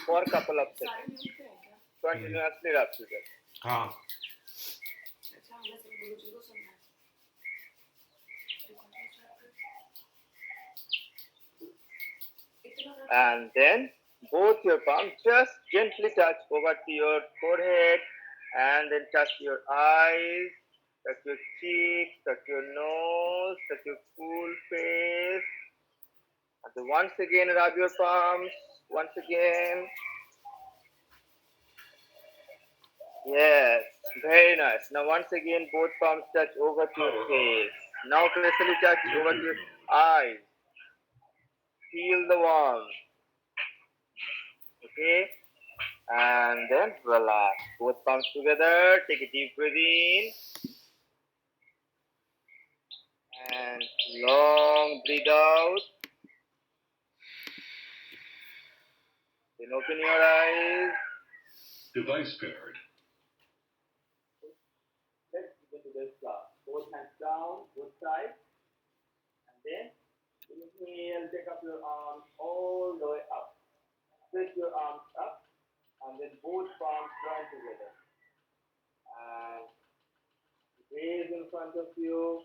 for a couple of seconds. Continuously rub together. हाँ. And then both your palms just gently touch over to your forehead and then touch your eyes, touch your cheeks, touch your nose, touch your full face. And then once again rub your palms, once again. Yes, very nice. Now once again both palms touch over to your face. Now pressfully touch over to your eyes. Feel the warmth. Okay? And then relax. Both palms together. Take a deep breath in. And long breathe out. Then open your eyes. Device paired. Let's begin today's class. Both hands down, both sides. And then inhale, take up your arms all the way up. Stretch your arms up. And then both palms join together. And gaze in front of you.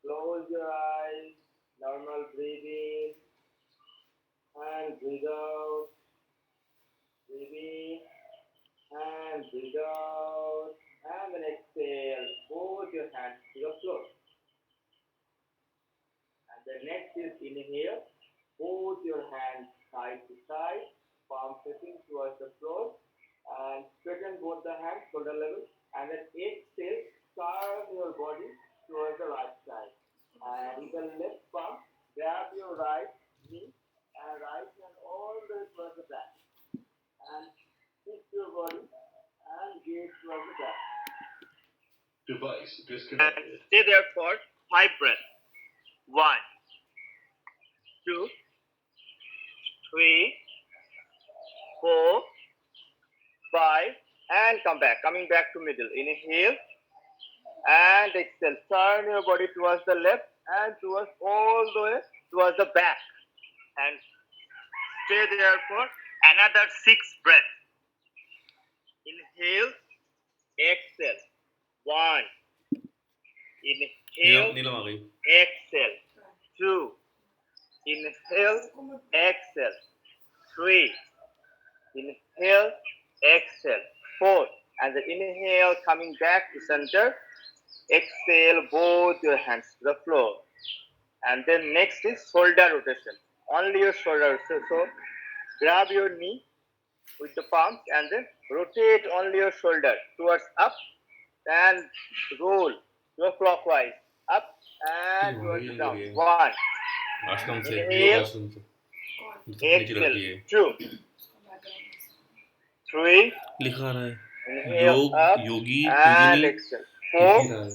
Close your eyes. Normal breathing. And breathe out. Breathe in. And breathe out. And then exhale. Both your hands to the floor. And the next is inhale. Both your hands side to side. Palm facing towards the floor. And straighten both the hands shoulder level. And then exhale. Turn your body towards the right side. And with the left palm, grab your right knee and right hand all the way towards the back. And fix your body and gaze towards the back. Device disconnected. And stay there for 5 breaths. 1, 2, 3, 4, 5, and come back. Coming back to middle. Inhale and exhale. Turn your body towards the left and towards all the way towards the back. And stay there for another 6 breaths. Inhale, exhale. 1. Inhale, नीलम आ गई. exhale. 2. Inhale, exhale. 3. Inhale, exhale. 4. And the inhale coming back to center. Exhale both your hands to the floor. And then next is shoulder rotation. Only your shoulder. So grab your knee with the palms and then rotate only your shoulder towards up and roll your clockwise. Up and towards the down. 1. आश्रम से Inhale. योग आश्रम से नीचे Exhale. रखी है. 2. 3. लिखा रहा है Inhale योग up Yogi and Yogini exhale. लिख 4. ही रहा है.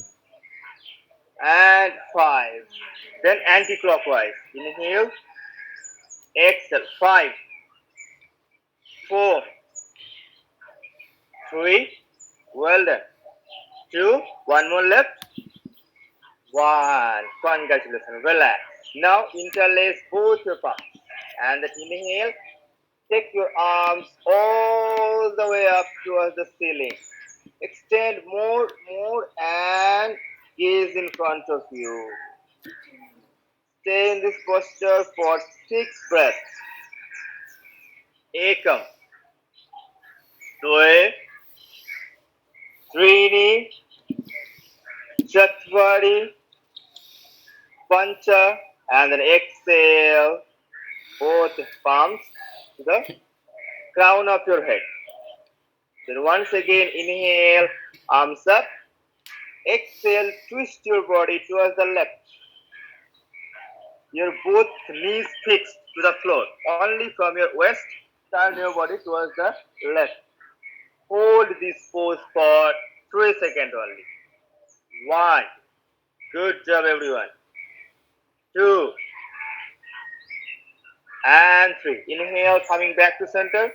And 5. Then anti-clockwise. Inhale. Exhale. 5. 4. 3. Well done. 2. One more left. 1. Congratulations. Relax. Now interlace both your palms. And then inhale. Take your arms all the way up towards the ceiling. Extend more, and gaze in front of you. Stay in this posture for 6 breaths. Ekam, Dve, Trini, Chatvari, Pancha, and then exhale both palms to the crown of your head. Then once again inhale, arms up. Exhale, twist your body towards the left. Your both knees fixed to the floor. Only from your waist, turn your body towards the left. Hold this pose for 3 seconds only. 1. Good job, everyone. 2. And 3. Inhale, coming back to center.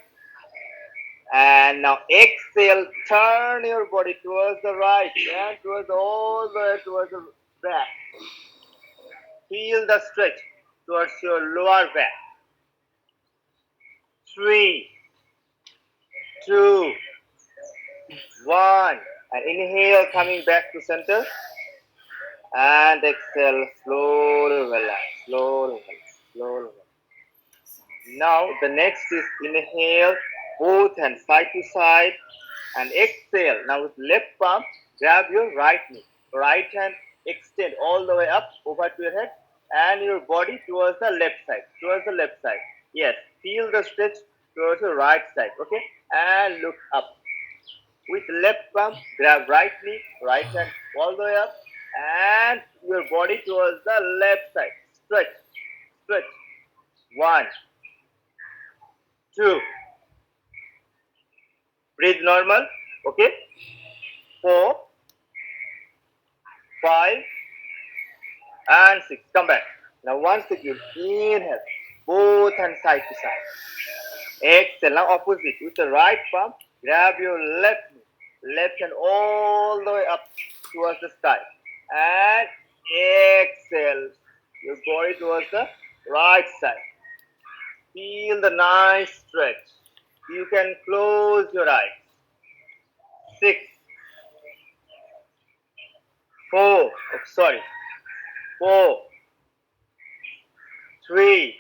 And now exhale, turn your body towards the right and towards all the way towards the back. Feel the stretch towards your lower back. 3. 2, 1. And inhale, coming back to center. And exhale, slowly relax, slowly relax, slowly relax. Now the next is inhale, both hands side to side, and exhale. Now with left palm, grab your right knee. Right hand extend all the way up over to your head and your body towards the left side. Towards the left side. Yes, feel the stretch towards the right side. Okay, and look up. With left palm, grab right knee, right hand all the way up, and your body towards the left side. Stretch, stretch. 1, 2. Breathe normal. Okay. 4, 5, and 6. Come back. Now once again, inhale, both hands side to side. Exhale. Now opposite. With the right palm, grab your left knee, left hand all the way up towards the sky. And exhale. Your body towards the right side. Feel the nice stretch. You can close your eyes. 6, 4, 4, 3,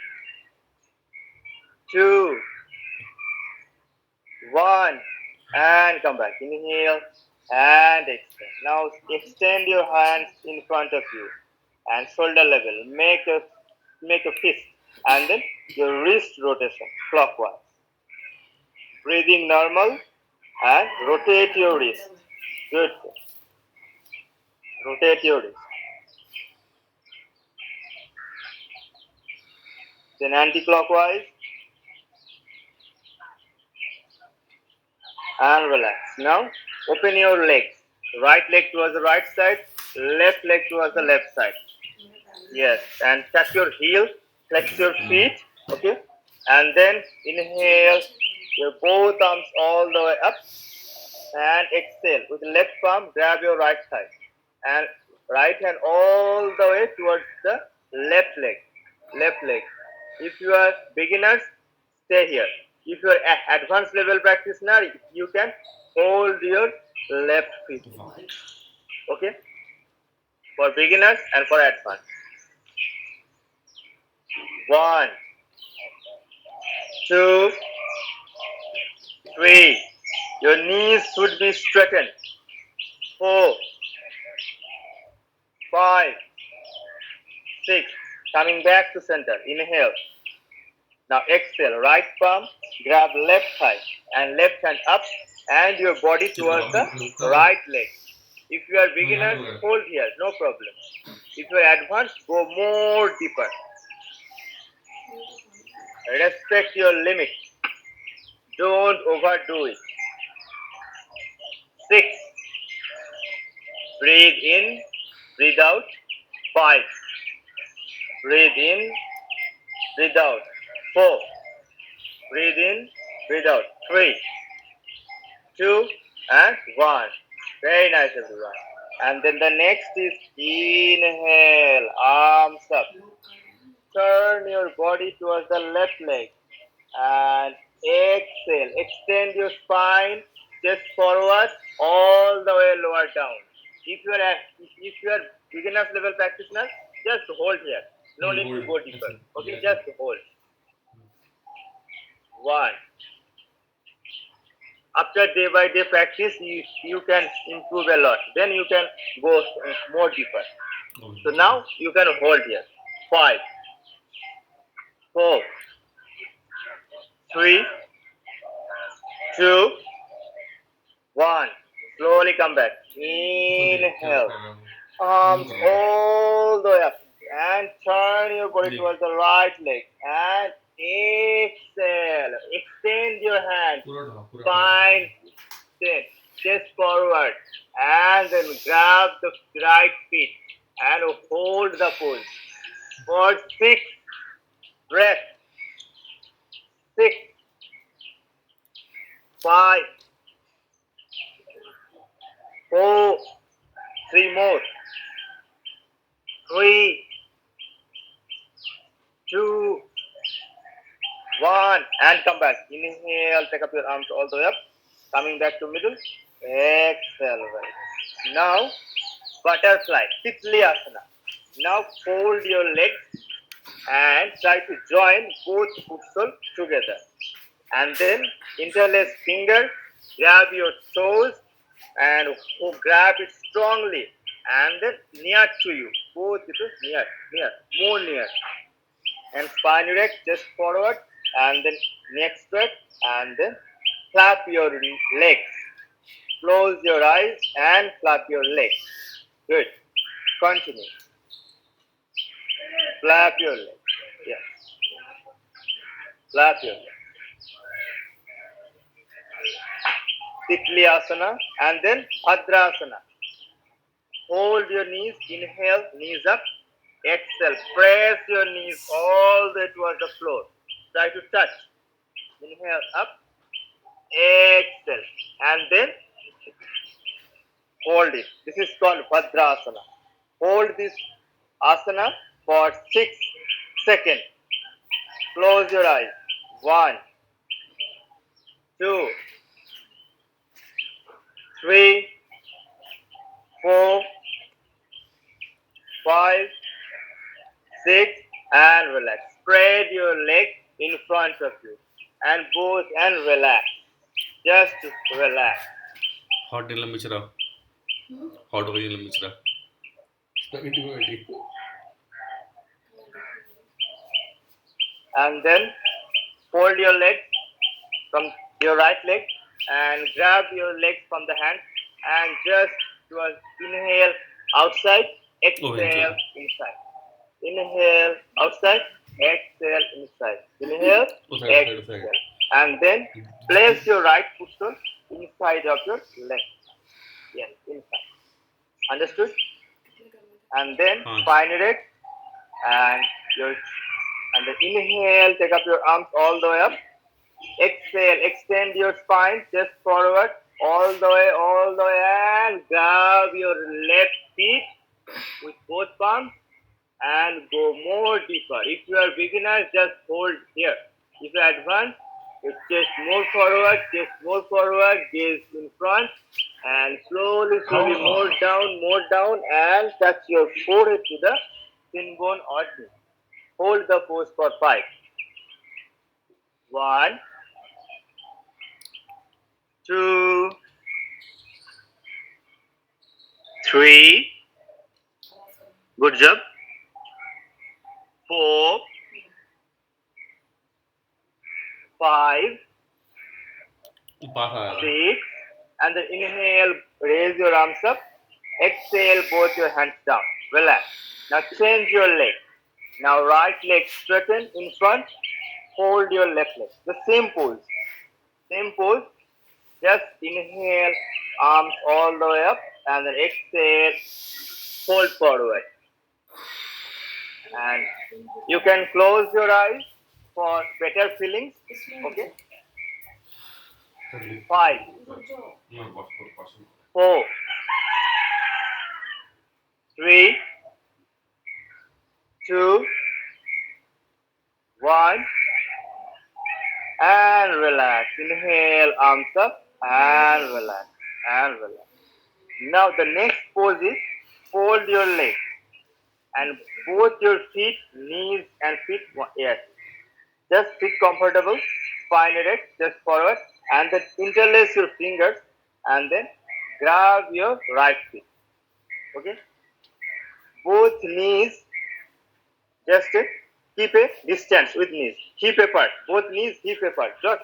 2, 1, and come back. Inhale and exhale. Now extend your hands in front of you and shoulder level. Make a fist and then your wrist rotation clockwise. Breathing normal and rotate your wrist. Good. Rotate your wrist. Then anti-clockwise and relax. Now open your legs. Right leg towards the right side, left leg towards the left side. Yes, and touch your heel, flex your feet. Okay, and then inhale your both arms all the way up and exhale. With the left palm, grab your right side and right hand all the way towards the left leg. Left leg. If you are beginners, stay here. If you are advanced level practitioner, you can hold your left feet. Okay? For beginners and for advanced. 1, 2, 3. Your knees should be straightened. 4, 5, 6. Coming back to center. Inhale. Now exhale. Right palm, grab left thigh and left hand up and your body towards the right leg. If you are beginners, hold here, no problem. If you are advanced, go more deeper. Respect your limit. Don't overdo it. 6. Breathe in, breathe out. 5. Breathe in, breathe out. 4. Breathe in, breathe out. 3, 2, and 1. Very nice, everyone. And then the next is inhale, arms up. Turn your body towards the left leg. And exhale. Extend your spine, chest forward, all the way lower down. If you are beginners level practitioner, just hold here. No need to go deeper. Okay, just hold. 1. After day by day practice, you can improve a lot. Then you can go more deeper. So now you can hold here. 5, 4, 3, 2, 1. Slowly come back. Inhale. Arms all the way up. And turn your body towards the right leg. And exhale. Extend your hand. Spine extend. Chest forward. And then grab the right feet. And hold the pose. For 6 breaths. 6, 5, 4, 3 more. 3, 2, 1, and come back. Inhale, take up your arms all the way up Coming back to middle. Exhale. Well. Now, butterfly, Titli Asana. Now fold your legs and try to join both foot soles together. And then interlace finger, grab your toes and grab it strongly and then near to you. Both it is near, more near. And spine erect, just forward and then neck straight and then clap your legs. Close your eyes and clap your legs. Good. Continue. Clap your legs. Yes. Clap your legs. Titli Asana and then Bhadrasana. Hold your knees. Inhale, knees up. Exhale. Press your knees all the way towards the floor. Try to touch. Inhale up. Exhale. And then hold it. This is called Bhadrasana. Hold this asana for 6 seconds. Close your eyes. 1, 2, 3, 4, 5, 6, and relax. Spread your leg in front of you and both and relax. Just relax. Hot in Michra. Hot over in Michra. And then fold your leg from your right leg and grab your leg from the hand and just inhale outside, exhale inside. Inhale outside, exhale inside. Inhale, exhale. And then place your right foot sole inside of your leg. Yes, inside. Understood? And then spine erect and then inhale, take up your arms all the way up. Exhale, extend your spine, just forward, all the way, and grab your left feet with both palms and go more deeper. If you are beginner, just hold here. If you are advanced, it's just more forward, gaze in front, and slowly, more down, and touch your forehead to the shin bone or knee. Hold the pose for 5. 1, 2, 3. Good job. 4, 5, 6, and then inhale, raise your arms up. Exhale, both your hands down. Relax. Now change your leg. Now right leg straighten in front. Hold your left leg. The same pose. Just inhale, arms all the way up, and then exhale, fold forward. And you can close your eyes for better feelings. Okay. 5, 4, 3, 2, 1, and relax. Inhale, arms up, and relax, Now the next pose is fold your legs and both your feet, knees and feet, yes. Just sit comfortable, spine erect, just forward, and then interlace your fingers and then grab your right feet. Okay? Both knees, just keep a distance with knees. Hip apart. Both knees hip apart. Just.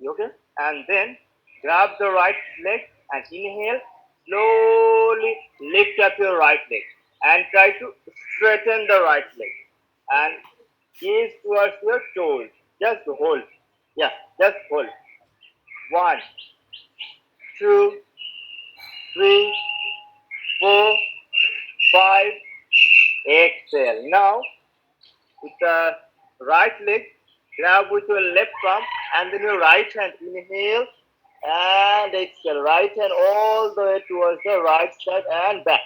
Okay? And then grab the right leg and inhale. Slowly lift up your right leg and try to straighten the right leg and gaze towards your toes. Just hold. Yeah, just hold. 1, 2, 3, 4, 5. Exhale. Now, with the right leg, grab with your left palm and then your right hand. Inhale and exhale. Right hand all the way towards the right side and back.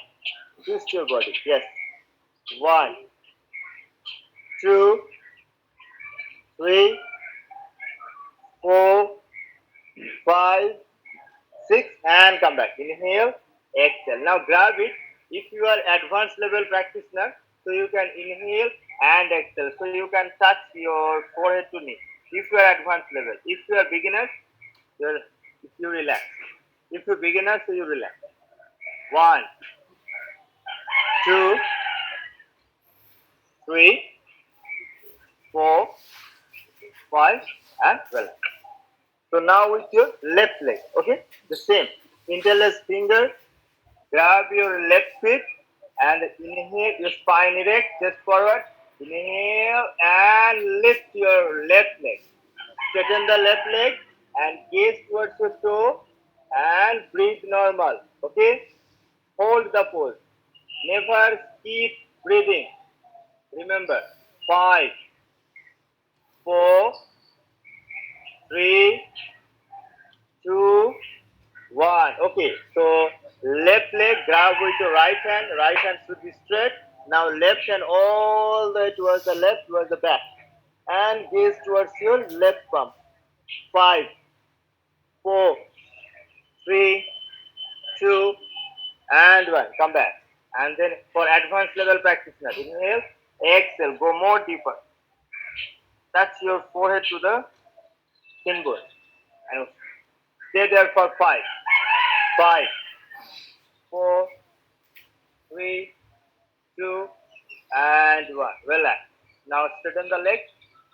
Twist your body. Yes. 1, 2, 3, 4, 5, 6 and come back. Inhale, exhale. Now grab it. If you are advanced level practitioner, so you can inhale and exhale. So you can touch your forehead to knee. If you are advanced level. If you are beginner, you relax. If you are beginner, so you relax. 1, 2, 3, 4, 5, and relax. So now with your left leg, okay? The same. Interlace finger, grab your left feet and inhale, your spine erect, chest forward. Inhale and lift your left leg. Straighten the left leg and gaze towards your toe and breathe normal, okay? Hold the pose. Never keep breathing. Remember, 5, 4, 3, 2, 1. Okay, so left leg grab with your right hand should be straight. Now left hand all the way towards the left, towards the back. And gaze towards your left palm. 5, 4, 3, 2, and 1. Come back. And then for advanced level practitioner, inhale, exhale, go more deeper. Touch your forehead to the shin bone. And stay there for 5, 4, 3, 2, and 1. Relax. Now straighten the leg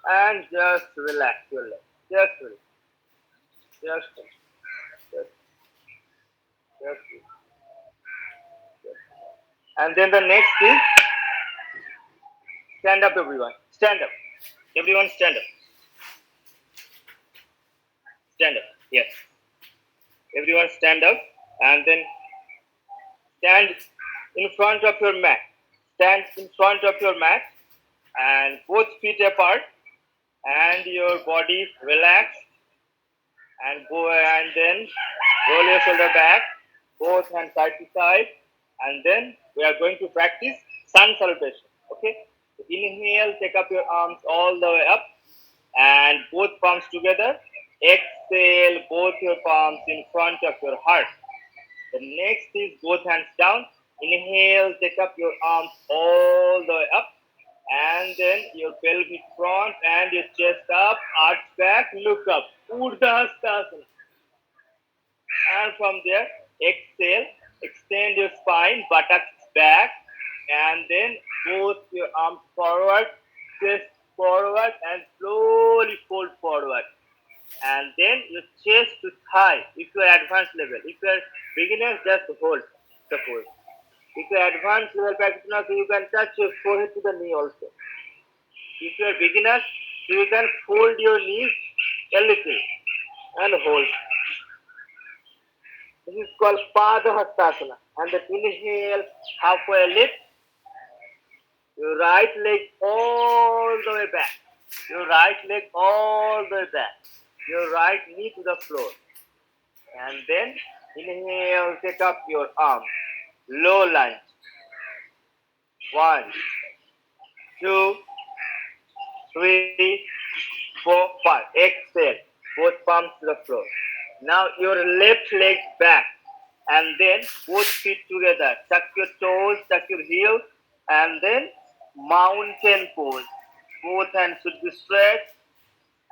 and just relax your leg. Just relax. Just relax. Just relax. And then the next is stand up, everyone. Stand up. Everyone stand up. Stand up. Yes. Everyone stand up and then stand in front of your mat. Stand in front of your mat and both feet apart and your body relaxed and go and then roll your shoulder back, both hands side to side, and then we are going to practice sun salutation. Okay? So inhale, take up your arms all the way up and both palms together. Exhale, both your palms in front of your heart. The next is both hands down. Inhale, take up your arms all the way up. And then your pelvic front and your chest up, arch back, look up. Urdhva Hastasana. And from there, exhale, extend your spine, buttocks back, and then both your arms forward, chest forward, and slowly fold forward. And then your chest to thigh, if you are advanced level. If you are beginner, just hold the pose. If you are advanced level practitioner, so you can touch your forehead to the knee also. If you are beginner, so you can fold your knees a little and hold. This is called Pada Hastasana. And then inhale, halfway lift. Your right leg all the way back. Your right leg all the way back. Your right knee to the floor. And then inhale, take up your arm. Low lunge. 1, 2, 3, 4, 5. Exhale. Both palms to the floor. Now your left leg back. And then both feet together. Tuck your toes, tuck your heels. And then mountain pose. Both hands should be straight.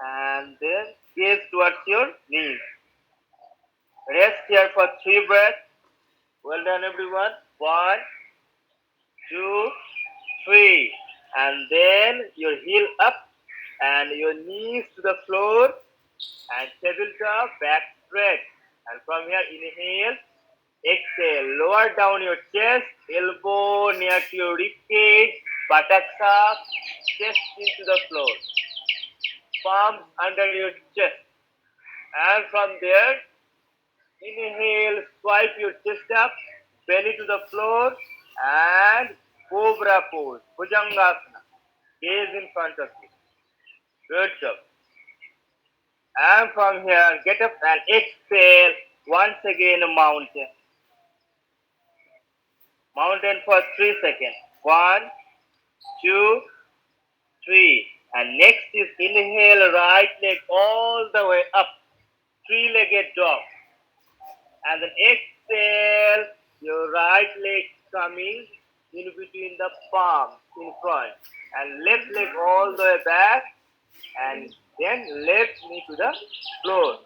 And then gaze towards your knees. Rest here for 3 breaths. Well done, everyone. 1, 2, 3. And then your heel up and your knees to the floor and tabletop back straight. And from here, inhale, exhale. Lower down your chest, elbow near to your rib cage, buttocks up, chest into the floor. Palms under your chest. And from there, inhale, swipe your chest up, belly to the floor, and cobra pose, Bhujangasana. Gaze in front of you. Good job. And from here, get up and exhale. Once again, a mountain. Mountain for 3 seconds. 1, 2, 3. And next is inhale, right leg all the way up. 3-legged dog. And then exhale, your right leg coming in between the palm in front. And left leg all the way back. And then left knee to the floor.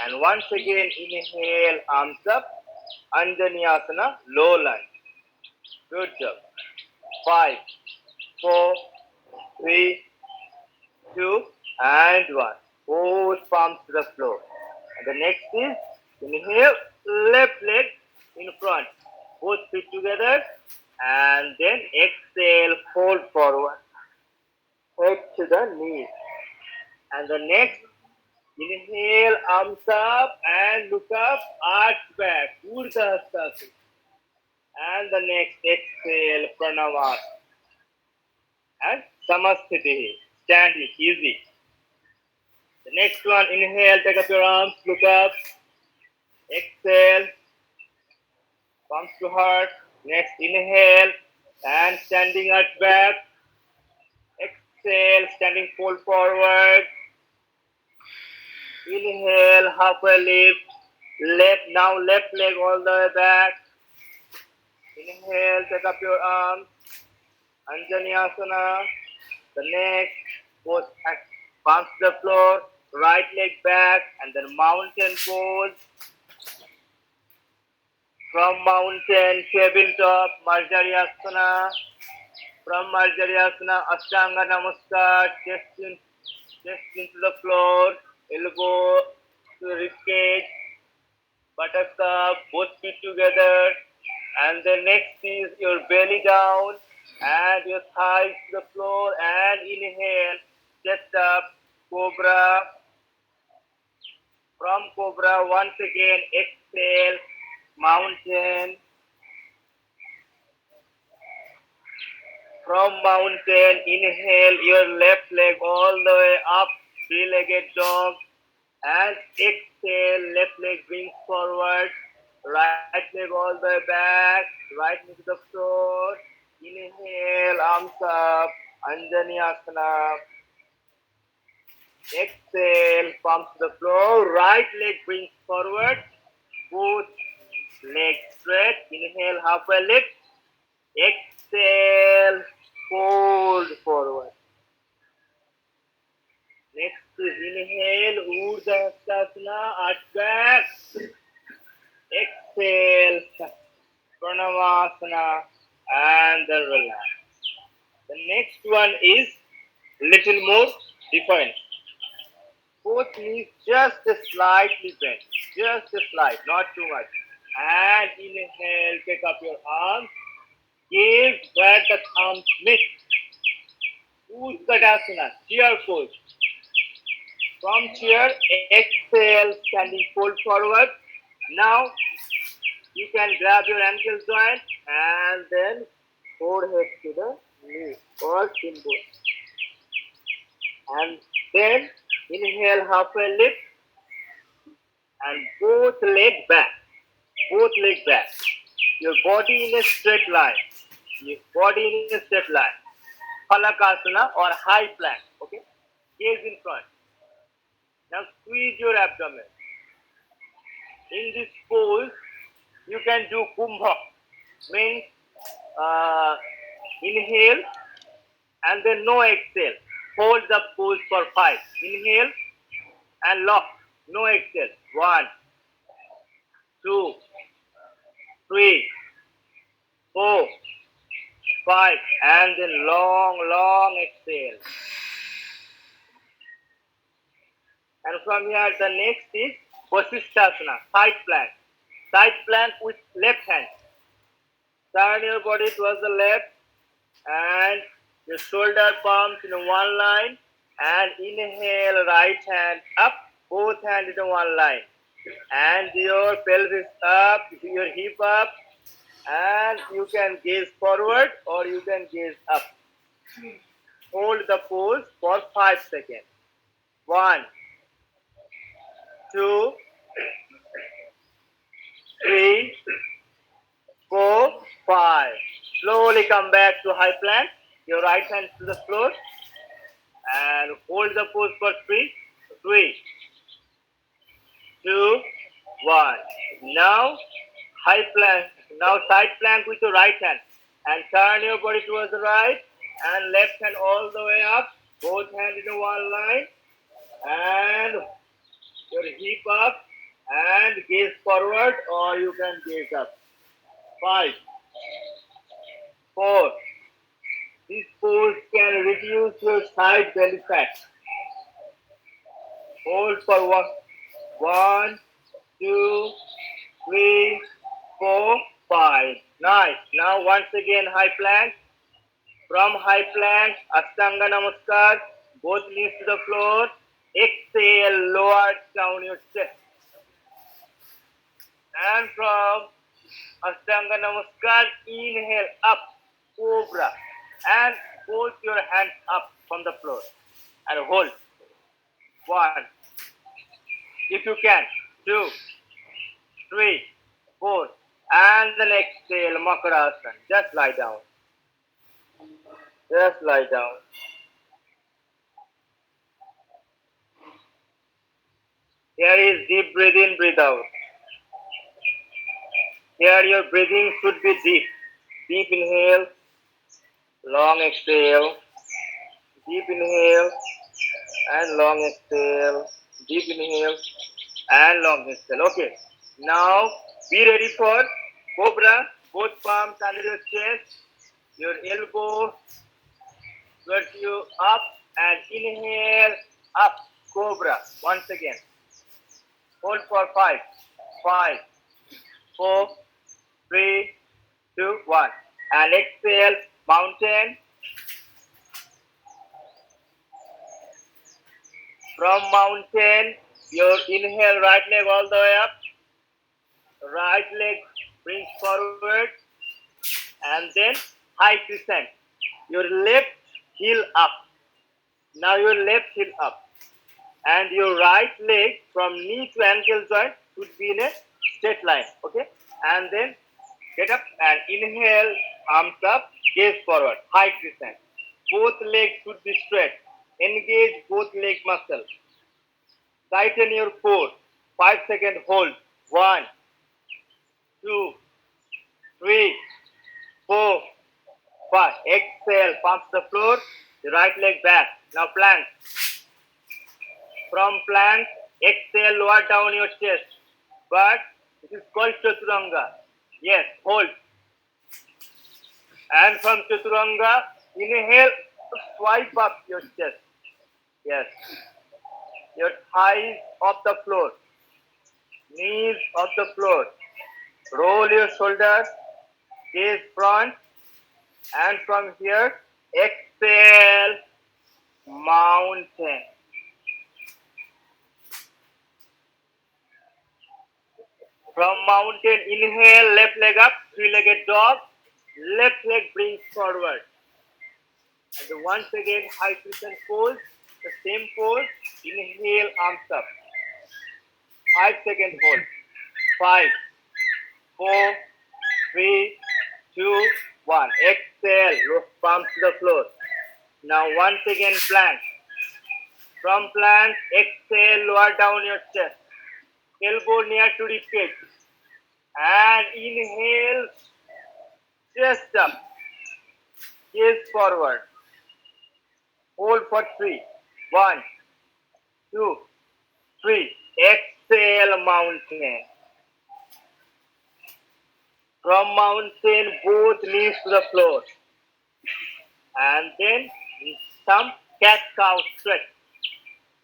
And once again, inhale, arms up. Anjaneyasana, low lunge. Good job. 5, 4, 3, 2, and 1. Both palms to the floor. And the next is inhale, left leg in front. Both feet together. And then exhale, fold forward. Head to the knees. And the next, inhale, arms up and look up, arch back, Urdhva Hastasana. And the next, exhale, Pranavasana. And Samasthiti, stand it, easy. The next one, inhale, take up your arms, look up. Exhale, palms to heart. Next, inhale, and standing arch back. Exhale, standing fold forward. Inhale, halfway lift. Now left leg all the way back. Inhale, take up your arms. Anjaneyasana. The next, both palms to the floor. Right leg back, and then mountain pose. From mountain, tabletop, Marjariyasana. From Marjariyasana, Ashtanga Namaskar. Chest into the floor. Elbow to rib cage. Buttocks up, both feet together. And the next is your belly down and your thighs to the floor. And inhale, chest up, cobra. From cobra, once again, exhale, mountain. From mountain, inhale your left leg all the way up, three-legged dog. And exhale, left leg brings forward, right leg all the way back, right knee to the floor. Inhale, arms up, Anjaneyasana. Exhale, palms to the floor, right leg brings forward, both legs straight. Inhale, halfway lift. Exhale, fold forward. Next is inhale, Urdhva Hastasana, arch back. Exhale, Pranavasana, and then relax. The next one is little more different. Both knees just slightly bent, just a slight, not too much. And inhale, take up your arms, gaze where the thumbs meet. Utkatasana, chair pose. From chair, exhale, standing fold forward. Now, you can grab your ankle joint and then forehead to the knee or shin bone. And then, inhale, halfway lift. And both legs back. Both legs back. Your body in a straight line. Your body in a straight line. Phalakasana or high plank. Okay? Gaze in front. Now squeeze your abdomen. In this pose, you can do kumbha. Means inhale and then no exhale. Hold the pose for 5. Inhale and lock. No exhale. 1, 2, 3, 4, 5. And then long exhale. And from here, the next is Vasishthasana, side plank. Side plank with left hand. Turn your body towards the left and your shoulder palms in one line. And inhale, right hand up, both hands in one line. And your pelvis up, your hip up. And you can gaze forward or you can gaze up. Hold the pose for 5 seconds. 1, 2, 3, 4, 5. Slowly come back to high plank. Your right hand to the floor. And hold the pose for 3, 2, 1. Now high plank. Now side plank with your right hand and turn your body towards the right and left hand all the way up. Both hands in one line and your hip up and gaze forward or you can gaze up. 5, 4. This pose can reduce your side belly fat. Hold for 1, 2, 3, 4, 5. Nice. Now once again high plank. From high plank, Ashtanga Namaskar. Both knees to the floor. Exhale, lower down your chest. And from Ashtanga Namaskar, inhale up, Cobra. And both your hands up from the floor. And hold. 1. If you can. 2, 3, 4. And then exhale, Makarasana. Just lie down. Just lie down. Here is deep breathe in, breathe out. Here your breathing should be deep. Deep inhale, long exhale. Deep inhale and long exhale. Deep inhale and long exhale. Okay. Now be ready for Cobra. Both palms under your chest. Your elbow towards you up and inhale up. Cobra. Once again. Hold for 5, 5, 4, 3, 2, 1. And exhale, mountain. From mountain, your inhale, right leg all the way up. Right leg brings forward. And then high crescent. Your left heel up. Now your left heel up. And your right leg from knee to ankle joint should be in a straight line. Okay? And then get up and inhale, arms up, gaze forward, high crescent. Both legs should be straight. Engage both leg muscles. Tighten your core. 5-second hold. 1, 2, 3, 4, 5. Exhale, palms to the floor. The right leg back. Now plank. From plank, exhale, lower down your chest. But it is called Chaturanga. Yes, hold. And from Chaturanga, inhale, swipe up your chest. Yes. Your thighs off the floor. Knees off the floor. Roll your shoulders. Gaze front. And from here, exhale, mountain. From mountain, inhale, left leg up, three-legged dog. Left leg brings forward. And once again, high crescent pose. The same pose. Inhale, arms up. 5-second hold. 5, 4, 3, 2, 1. Exhale, palms to the floor. Now once again, plank. From plank, exhale, lower down your chest. Elbow near to rib cage. And inhale, chest up. Gaze forward. Hold for 3. 1, 2, 3. Exhale, mountain. From mountain, both knees to the floor. And then some cat-cow stretch.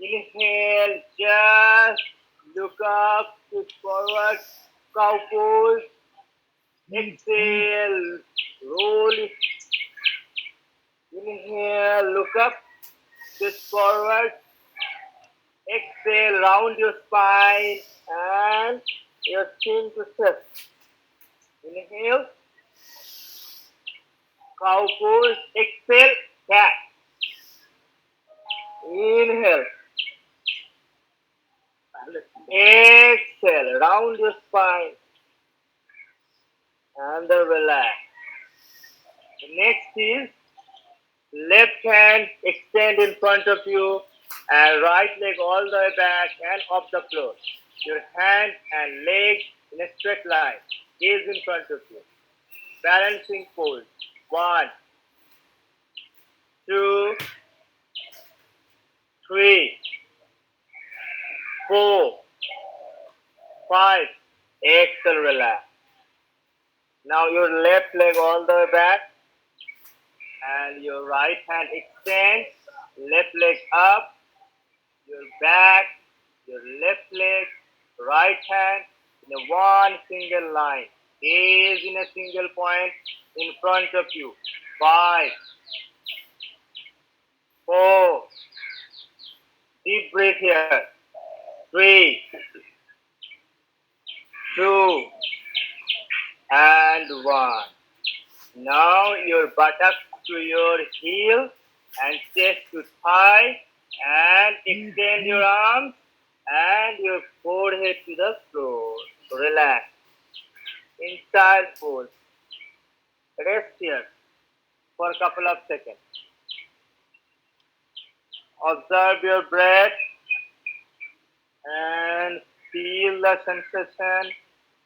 Inhale, just look up, push forward, cow pose. Exhale, roll. Inhale, look up, push forward. Exhale, round your spine and your chin to chest. Inhale, cow pose. Exhale, cat. Inhale. Exhale, round your spine and then relax. Next is left hand extend in front of you and right leg all the way back and off the floor. your hand and leg in a straight line. Gaze in front of you. Balancing pose. 1, 2, 3, 4, 5. Exhale, relax. Now your left leg all the way back and your right hand extends. Left leg up, your back, your left leg, right hand in a one single line. Gaze in a single point in front of you. 5, 4, deep breath here. 3, 2, and 1. Now your buttocks to your heel and chest to thigh and extend your arms and your forehead to the floor. Relax. In child pose. Rest here for a couple of seconds. Observe your breath and feel the sensation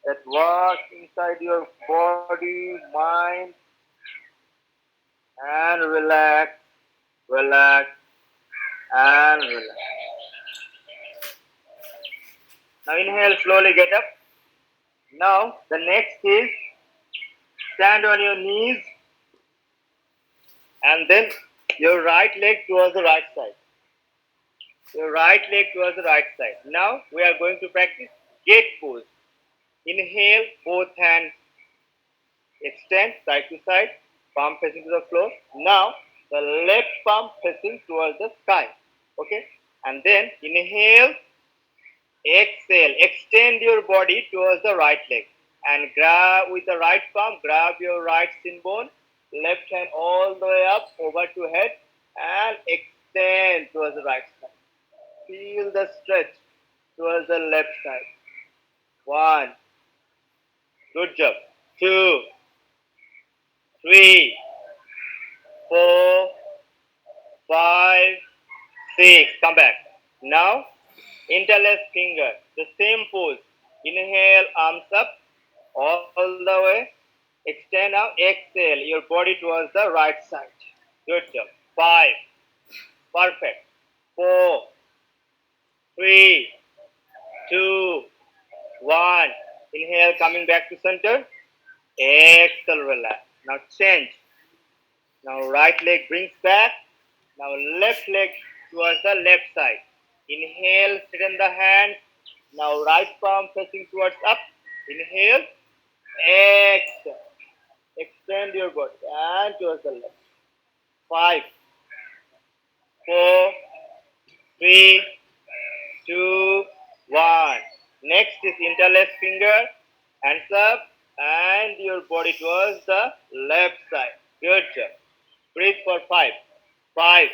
that works inside your body, mind, and relax, relax, and relax. Now inhale, slowly get up. Now the next is stand on your knees and then your right leg towards the right side. Your right leg towards the right side. Now we are going to practice gate pose. Inhale, both hands extend side to side, palm facing to the floor. Now the left palm facing towards the sky. Okay? And then inhale, exhale, extend your body towards the right leg and grab with the right palm, grab your right shin bone, left hand all the way up over to head and extend towards the right side. Feel the stretch towards the left side. 1, good job. 2, 3, 4, 5, 6. Come back. Now, interlace finger. The same pose. Inhale, arms up, all the way. Extend now. Exhale, your body towards the right side. Good job. 5. Perfect. 4, 3, 2, 1. Inhale, coming back to center. Exhale, relax. Now change. Now right leg brings back. Now left leg towards the left side. Inhale, straighten the hand. Now right palm facing towards up. Inhale. Exhale. Extend your body and towards the left. 5, 4, 3, 2, 1. Next is interlace finger, hands up, and your body towards the left side. Good job. Breathe for 5, 5,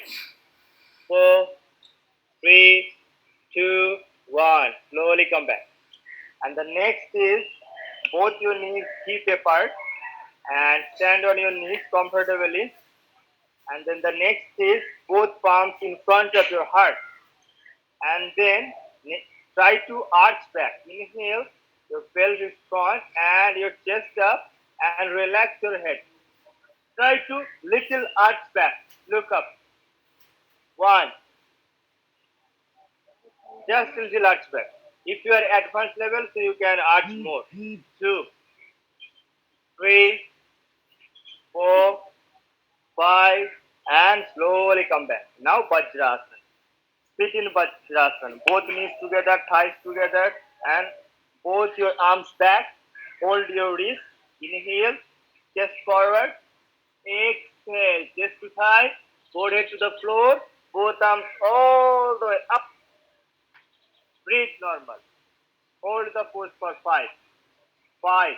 4, 3, 2, 1. Slowly come back. And the next is both your knees hip apart and stand on your knees comfortably. And then the next is both palms in front of your heart. And then try to arch back. Inhale, your pelvis front and your chest up and relax your head. Try to little arch back. Look up. 1. Just little arch back. If you are advanced level, so you can arch more. 2, 3, 4, 5, and slowly come back. Now Vajrasana. Sit in Vajrasana. Both knees together, thighs together, and both your arms back. Hold your wrist. Inhale, chest forward. Exhale, chest to thigh. Forehead to the floor. Both arms all the way up. Breathe normal. Hold the pose for 5, 5,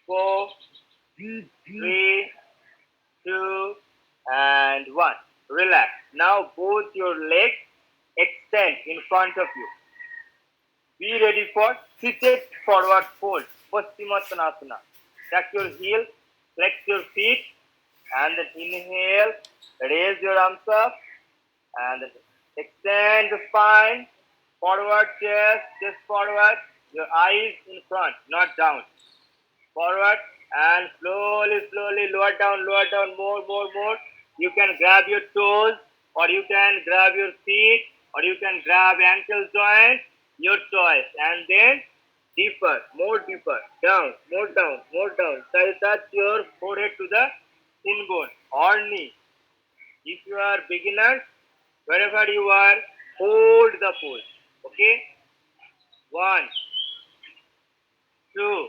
4, 3, 2, and 1. Relax. Now both your legs extend in front of you. Be ready for seated forward fold. Paschimottanasana. Tuck your heel, flex your feet, and then inhale. Raise your arms up, and then extend the spine. Forward chest forward. Your eyes in front, not down. Forward and slowly lower down, more. You can grab your toes or you can grab your feet or you can grab ankle joint, your choice. And then deeper, more deeper, down, more down. Touch your forehead to the shin bone or knee. If you are beginner, wherever you are, hold the pose. Okay? 1, 2,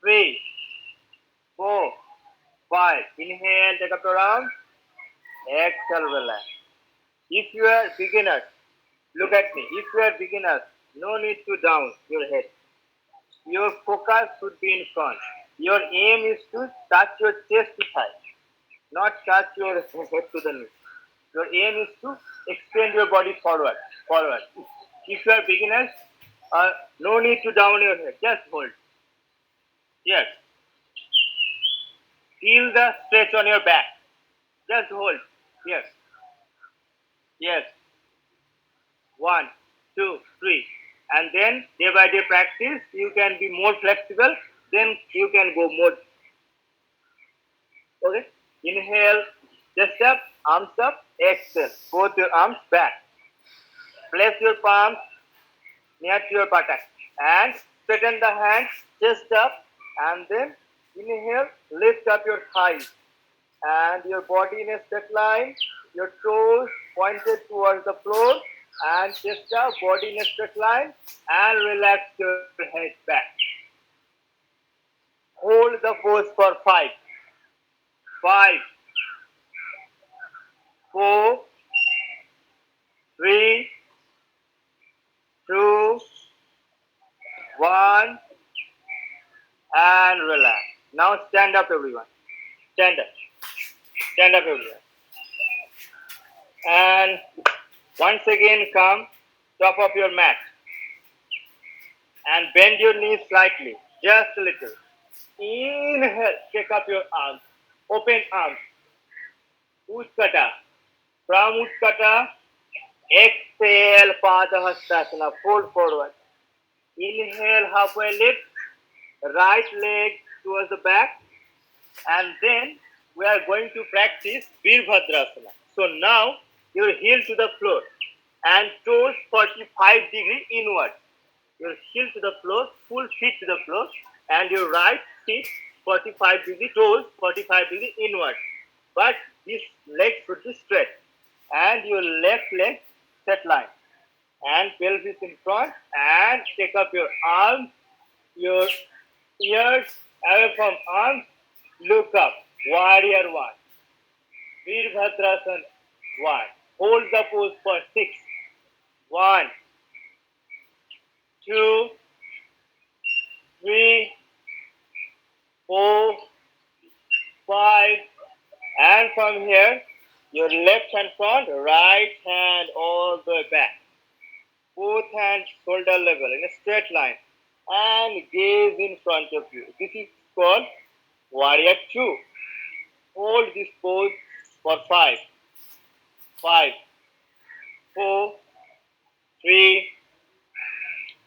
3, 4, 5. Inhale, take up your arms. Exhale, relax. If you are beginner, look at me. If you are beginner, no need to down your head. Your focus should be in front. Your aim is to touch your chest to thigh, not touch your head to the knee. Your aim is to extend your body forward. If you are beginners, no need to down your head. Just hold. Yes. Feel the stretch on your back. Just hold. Yes. Yes. 1, 2, 3. And then day by day practice, you can be more flexible. Then you can go more. Okay. Inhale, chest up, arms up, exhale. Both your arms back. Place your palms near to your buttocks and straighten the hands, chest up, and then inhale, lift up your thighs and your body in a straight line, your toes pointed towards the floor, and chest up, body in a straight line, and relax your head back. Hold the pose for 5, 5, 4, 3, 2, 1, and relax. Now stand up, everyone. Stand up. Stand up, everyone. And once again, come top of your mat and bend your knees slightly, just a little. Inhale, take up your arms, open arms. Utkatta. From Utkatta, exhale, Padahastasana, fold forward. Inhale, halfway lift, right leg towards the back, and then we are going to practice Virabhadrasana. So now your heel to the floor and toes 45-degree inward. Your heel to the floor, full feet to the floor, and your right feet 45-degree, toes 45-degree inward. But this leg should be straight, and your left leg set line, and pelvis in front, and take up your arms, your ears away from arms, look up, warrior 1, Virabhadrasana 1, hold the pose for 6, 1, 2, 3, 4, 5, and from here, your left hand front, right hand all the way back. Both hands shoulder level in a straight line and gaze in front of you. This is called Warrior 2. Hold this pose for 5, 5, 4, 3,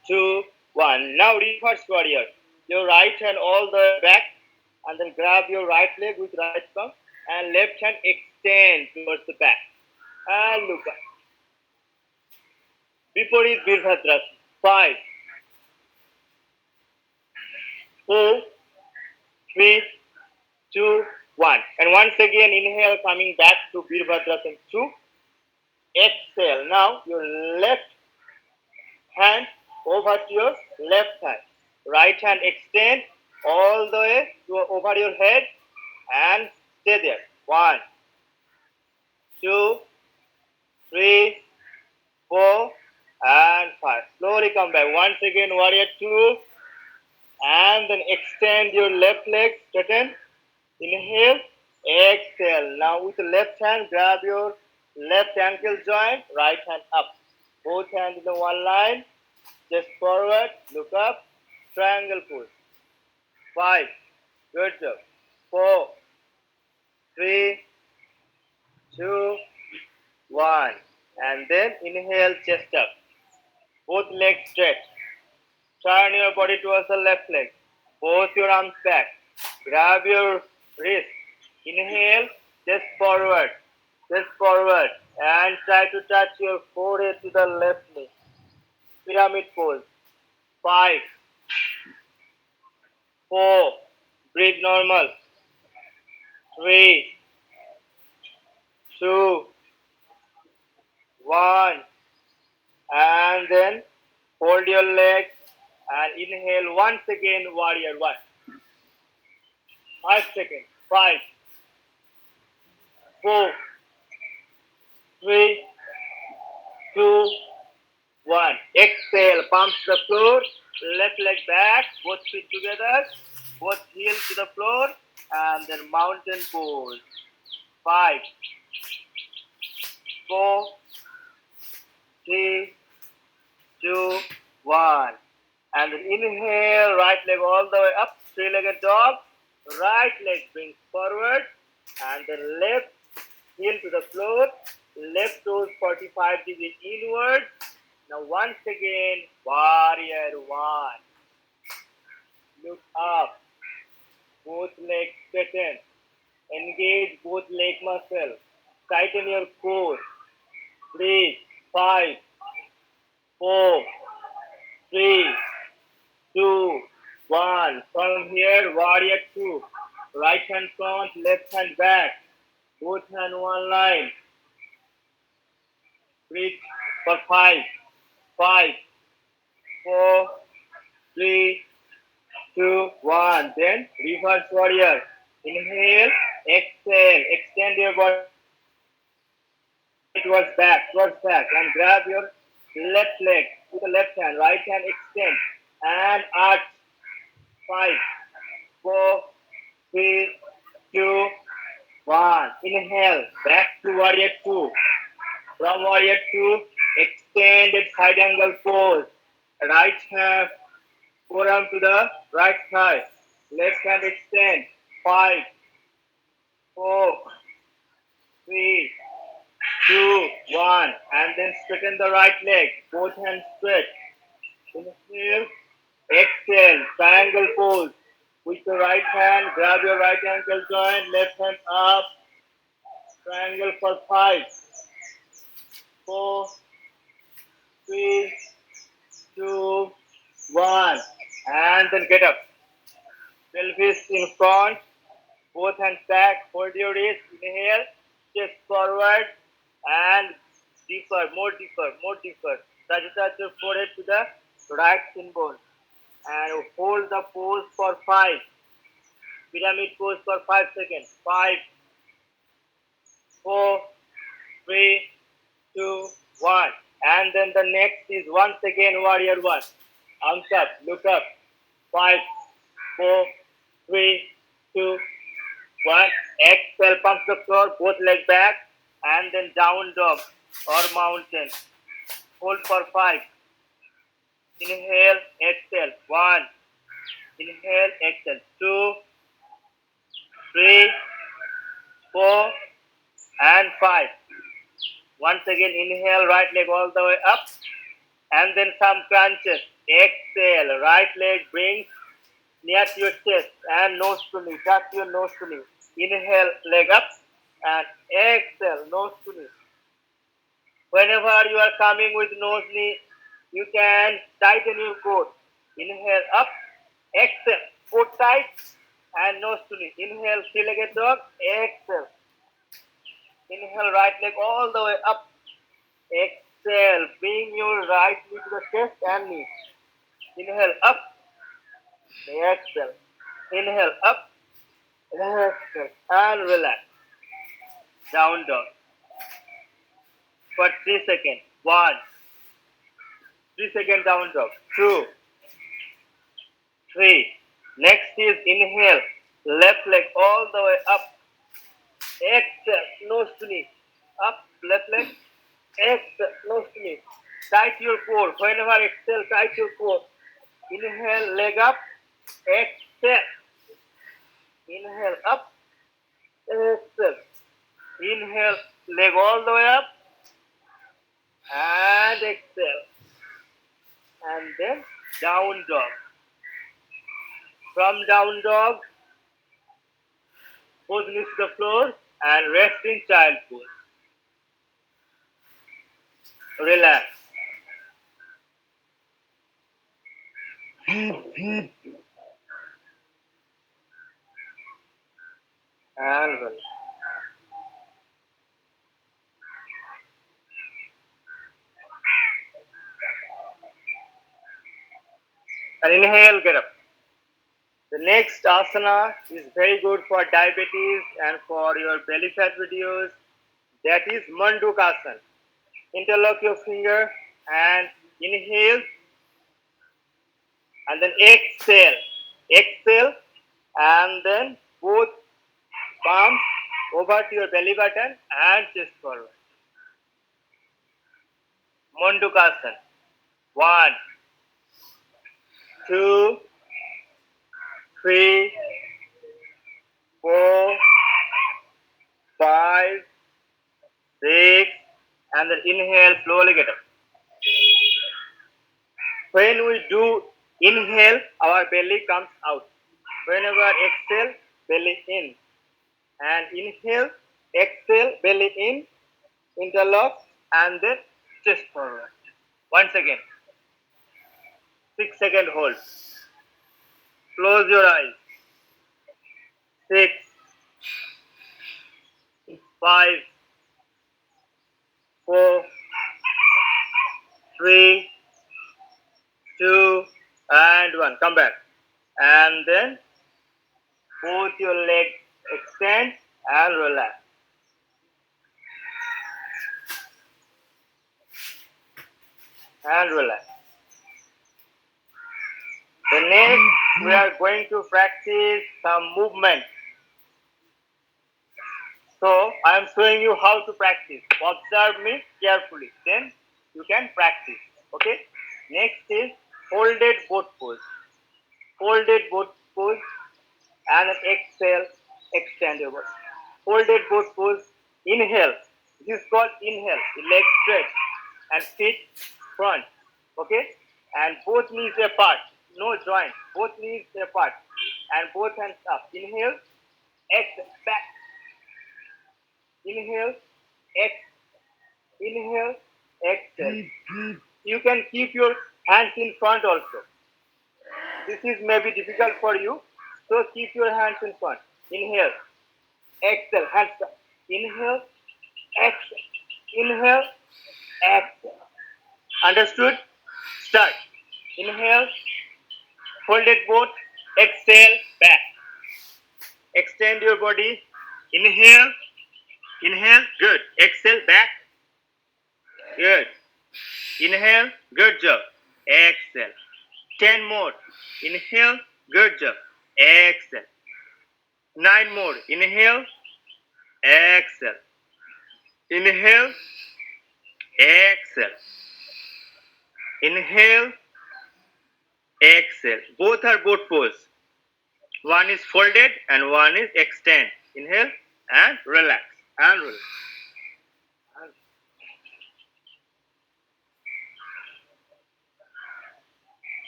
2, 1. Now reverse warrior. Your right hand all the way back and then grab your right leg with right thumb and left hand extend towards the back and look up. Viparit Virabhadrasana. 5, 4, 3, 2, 1. And once again, inhale, coming back to Virabhadrasana 2. Exhale. Now your left hand over to your left hand. Right hand extend all the way to over your head and stay there. 1, 2, 3, 4, and 5. Slowly come back. Once again, warrior 2. And then extend your left leg, straighten. Inhale, exhale. Now with the left hand, grab your left ankle joint, right hand up. Both hands in the one line. Just forward, look up, triangle pose. 5, good job. 4, 3, 2, 1. And then inhale, chest up. Both legs straight. Turn your body towards the left leg. Both your arms back. Grab your wrist. Inhale, chest forward. Chest forward. And try to touch your forehead to the left knee. Pyramid pose. 5, 4, breathe normal. 3, 2, 1. And then hold your legs and inhale once again, warrior 1. 5 seconds. 5, 4, 3, 2, 1. Exhale, palms to the floor, left leg back, both feet together, both heels to the floor, and then mountain pose. 5, 4, 3, 2, 1. And then inhale, right leg all the way up, three-legged dog. Right leg brings forward, and then left heel to the floor, left toes 45 degrees inward. Now once again, warrior 1. Look up, both legs straighten, engage both leg muscles, tighten your core. Breathe. 5, 4, 3, 2, 1. From here, warrior 2. Right hand front, left hand back. Both hand one line. Breathe for 5, 5, 4, 3, 2, 1. Then reverse warrior. Inhale, exhale. Extend your body towards back, and grab your left leg with the left hand. Right hand extend and arch. 5, 4, 3, 2, 1. Inhale, back to warrior 2. From warrior 2, extended side angle pose. Right hand, forearm to the right side. Left hand extend. 5, 4, 3, 2, 1. And then straighten the right leg. Both hands straight. Inhale, exhale, triangle pose. With the right hand, grab your right ankle joint, left hand up. Triangle for 5, 4, 3, 2, 1. And then get up. Pelvis in front, both hands back, hold your wrist, inhale, chest forward, and deeper, more deeper, more deeper. Try to touch your forehead to the right shin bone. And hold the pose for 5. Pyramid pose for 5 seconds. 5, 4, 3, 2, 1. And then the next is once again warrior 1. Arms up, look up. 5, 4, 3, 2, 1. Exhale, pump the floor, both legs back, and then down dog or mountain. Hold for 5. Inhale, exhale. 1. Inhale, exhale. 2, 3, 4, and 5. Once again, inhale, right leg all the way up, and then some crunches. Exhale, right leg brings near to your chest and nose to knee. Touch your nose to knee. Inhale, leg up, and exhale, nose to knee. Whenever you are coming with nose knee, you can tighten your core. Inhale up, exhale, core tight, and nose to knee. Inhale, three-legged dog, exhale. Inhale, right leg all the way up. Exhale, bring your right knee to the chest and knee. Inhale up, exhale. Inhale up, exhale, and relax. Down dog. For 3 seconds. 1. 3 seconds down dog. 2, 3. Next is inhale. Left leg all the way up. Exhale, nose to knee. Up, left leg. Exhale, nose to knee. Tight your core. Whenever exhale, tight your core. Inhale, leg up. Exhale. Inhale, up. Exhale. Inhale, leg all the way up. and exhale. And then down dog. From down dog, pose knees to the floor and resting child pose. Relax. And relax. And inhale, get up. The next asana is very good for diabetes and for your belly fat reduce. That is Mandukasana. Interlock your finger and inhale and then exhale. Exhale and then both palms over to your belly button and chest forward. Mandukasana. 1, 2, 3, 4, 5, 6, and then inhale, slowly get up. When we do inhale, our belly comes out. Whenever exhale, belly in. And inhale, exhale, belly in, interlock, and then chest forward. Once again. 6-second hold. Close your eyes. 6, 5, 4, 3, 2, and 1. Come back. And then both your legs extend and relax. And relax. The next, we are going to practice some movement. So, I am showing you how to practice. Observe me carefully. Then you can practice. Okay? Next is folded boat pose. Folded boat pose and exhale, extend your body. Folded boat pose. Inhale. This is called inhale. Leg straight and feet front. Okay? And both knees apart. No joint. Both knees apart. And both hands up. Inhale. Exhale. Back. Inhale. Exhale. Inhale. Exhale. You can keep your hands in front also. This is maybe difficult for you. So keep your hands in front. Inhale. Exhale. Hands up. Inhale. Exhale. Inhale. Exhale. Understood? Start. Inhale. Folded boat. Exhale. Back. Extend your body. Inhale. Inhale. Good. Exhale. Back. Good. Inhale. Good job. Exhale. 10 more. Inhale. Good job. Exhale. 9 more. Inhale. Exhale. Inhale. Exhale. Inhale. Exhale. Both are boat pose. One is folded and one is extend. Inhale and relax. And relax.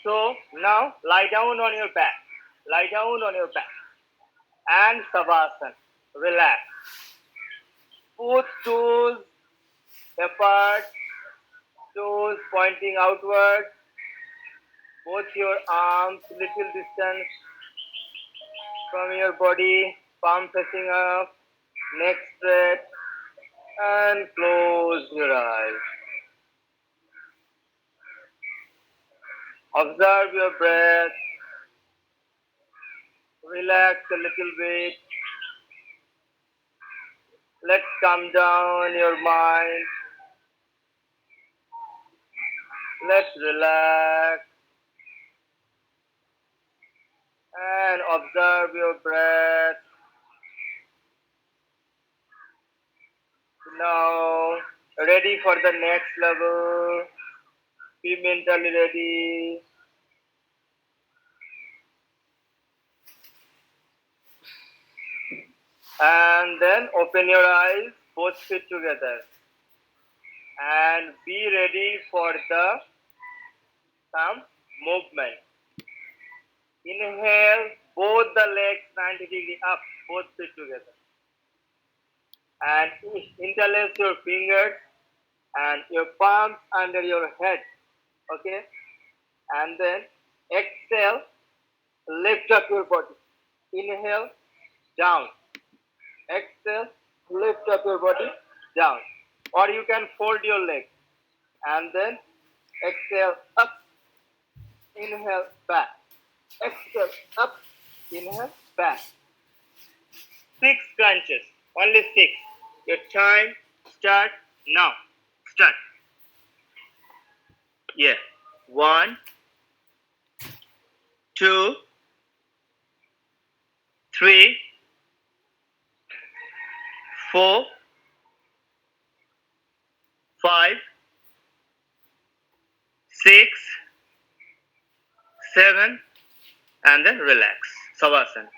So now lie down on your back. Lie down on your back. And Savasana. Relax. Both toes apart. Toes pointing outward. Both your arms little distance from your body. Palm facing up. Neck straight. And close your eyes. Observe your breath. Relax a little bit. Let's calm down your mind. Let's relax. And observe your breath. Now, ready for the next level. Be mentally ready. And then open your eyes, both feet together. and be ready for the some movement. Inhale, both the legs 90 degree up, both feet together. And interlace your fingers and your palms under your head. Okay? And then exhale, lift up your body. Inhale, down. Exhale, lift up your body, down. Or you can fold your legs. And then exhale, up. Inhale, back. Exhale, up. Inhale, back. 6 crunches. Only 6. Your time start now. Start. Yeah. 1, 2, 3, 4, 5, 6, 7, and then relax. Savasana.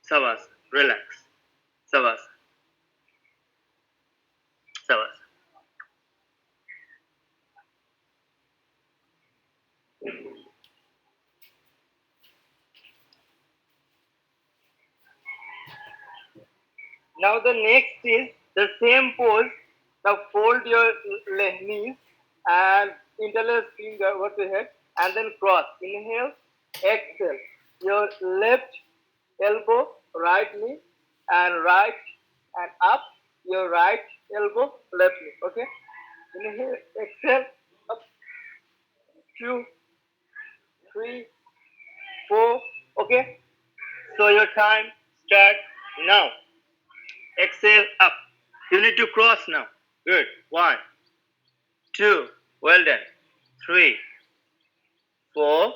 Savasana. Relax. Savasana. Savasana. Now the next is the same pose. Now fold your knees and interlace finger over the head and then cross. Inhale, exhale. Your left elbow, right knee, and right and up. Your right elbow, left knee. Okay. Inhale, exhale, up. 2, 3, 4. Okay. So your time start now. Exhale up. You need to cross now. Good. 1, 2. Well done. 3, 4,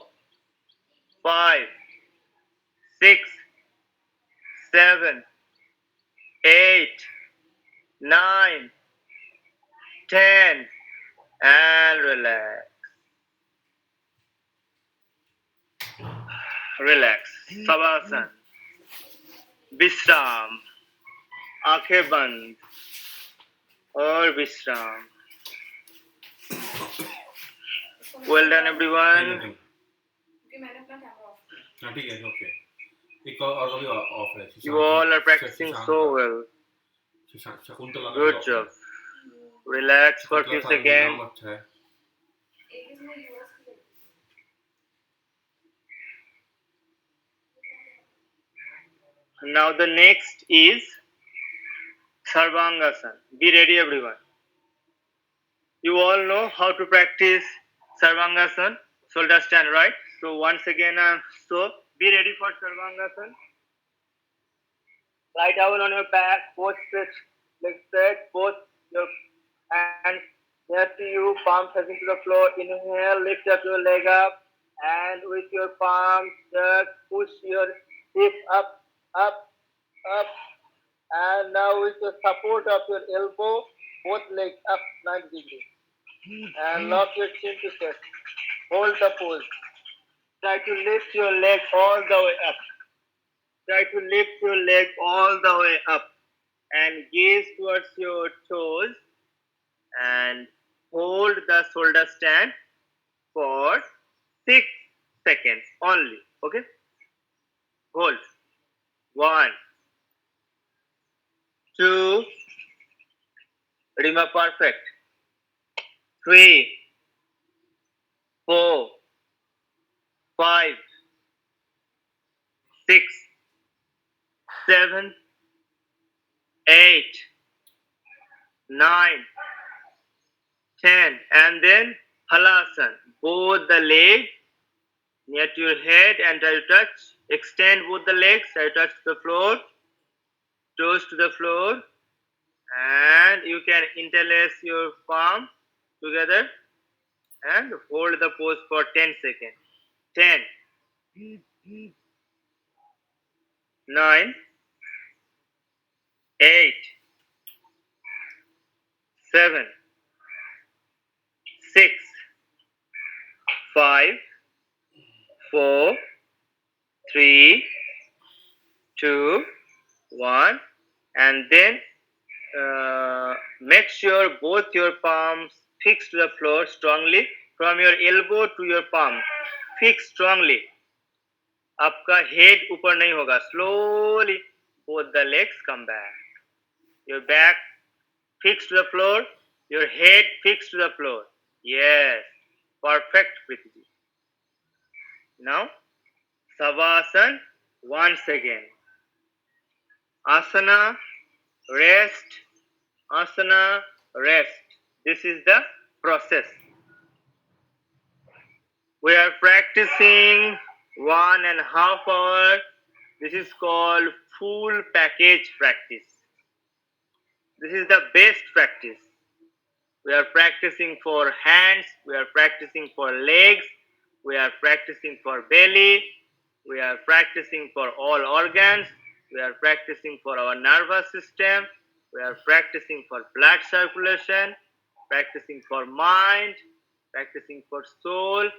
5, 6, 7, 8, 9, 10, and relax. Relax. Savasana. विश्राम. आंखें बंद और विश्राम. Well done everyone. मैंने अपना camera off किया। हाँ ठीक है ओके एक और भी ऑफ है You all are practicing so well. Shakuntala Good job. Relax for a few seconds. अच्छा है एक इसमें यूएस की लगी। Now the next is Sarvangasana. Be ready everyone. You all know how to practice Sarvangasana, shoulder stand, right? So once again, so be ready for Sarvangasana. Lie down on your back, both stretch, legs straight, both your hands near to you, palms facing to the floor. Inhale, lift up your leg up, and with your palms, just push your hip up, up, up, and now with the support of your elbow, both legs up 90 degrees. And lock your chin to chest. Hold the pose. Try to lift your leg all the way up. Try to lift your leg all the way up. And gaze towards your toes. And hold the shoulder stand for 6 seconds only. Okay? Hold. 1, 2. Rima perfect. 3, 4, 5, 6, 7, 8, 9, 10, and then halasana. Both the legs near to your head and try to touch. Extend both the legs, try to touch the floor, toes to the floor, and you can interlace your palm together and hold the pose for 10 seconds. 10, 9, 8, 7, 6, 5, 4, 3, 2, 1, and then make sure both your palms fix to the floor strongly. From your elbow to your palm, fix strongly. आपका head ऊपर नहीं होगा. Slowly, both the legs come back. Your back fixed to the floor. Your head fixed to the floor. Yes, perfect, Prithvi. Now, Savasana once again. Asana, rest, asana, rest. This is the process. We are practicing 1.5 hours. This is called full package practice. This is the best practice. We are practicing for hands, we are practicing for legs, we are practicing for belly, we are practicing for all organs, we are practicing for our nervous system, we are practicing for blood circulation, practicing for mind, practicing for soul,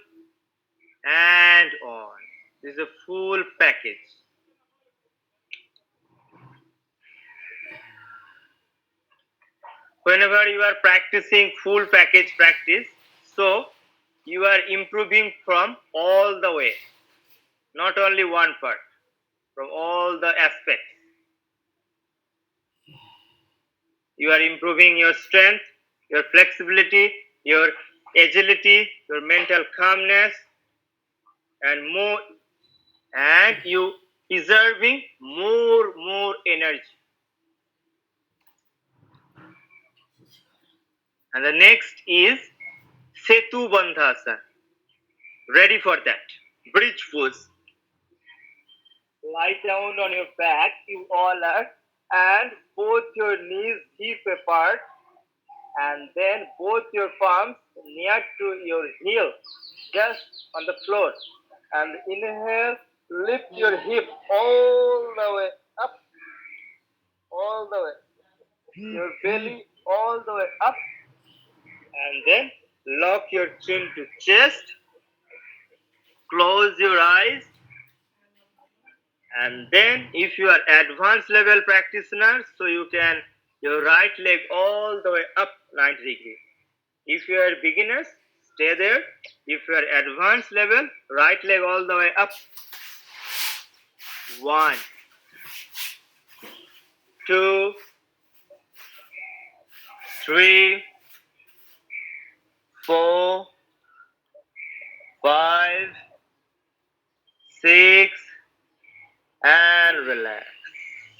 and on. This is a full package. Whenever you are practicing full package practice, so you are improving from all the way, not only one part, from all the aspects. You are improving your strength, your flexibility, your agility, your mental calmness, and more, and you preserving more energy. And the next is Setu Bandhasana. Ready for that. Bridge pose. Lie down on your back, you all are, and both your knees hip apart, and then both your palms near to your heel, just on the floor. And inhale, lift your hip all the way up, all the way. Your belly all the way up, and then lock your chin to chest, close your eyes, and then if you are advanced level practitioner, so you can your right leg all the way up 90 degrees. If you are beginners, stay there. If you are advanced level, right leg all the way up. 1, 2, 3, 4, 5, 6, and relax.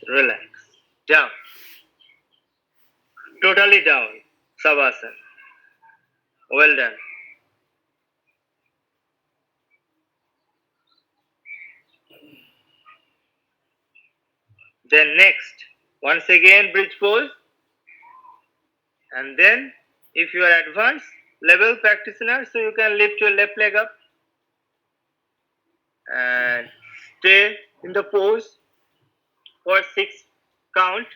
Relax. Down. Totally down. Savasana. Well done. Then next, once again bridge pose. And then if you are advanced level practitioner, so you can lift your left leg up and stay in the pose for 6 count.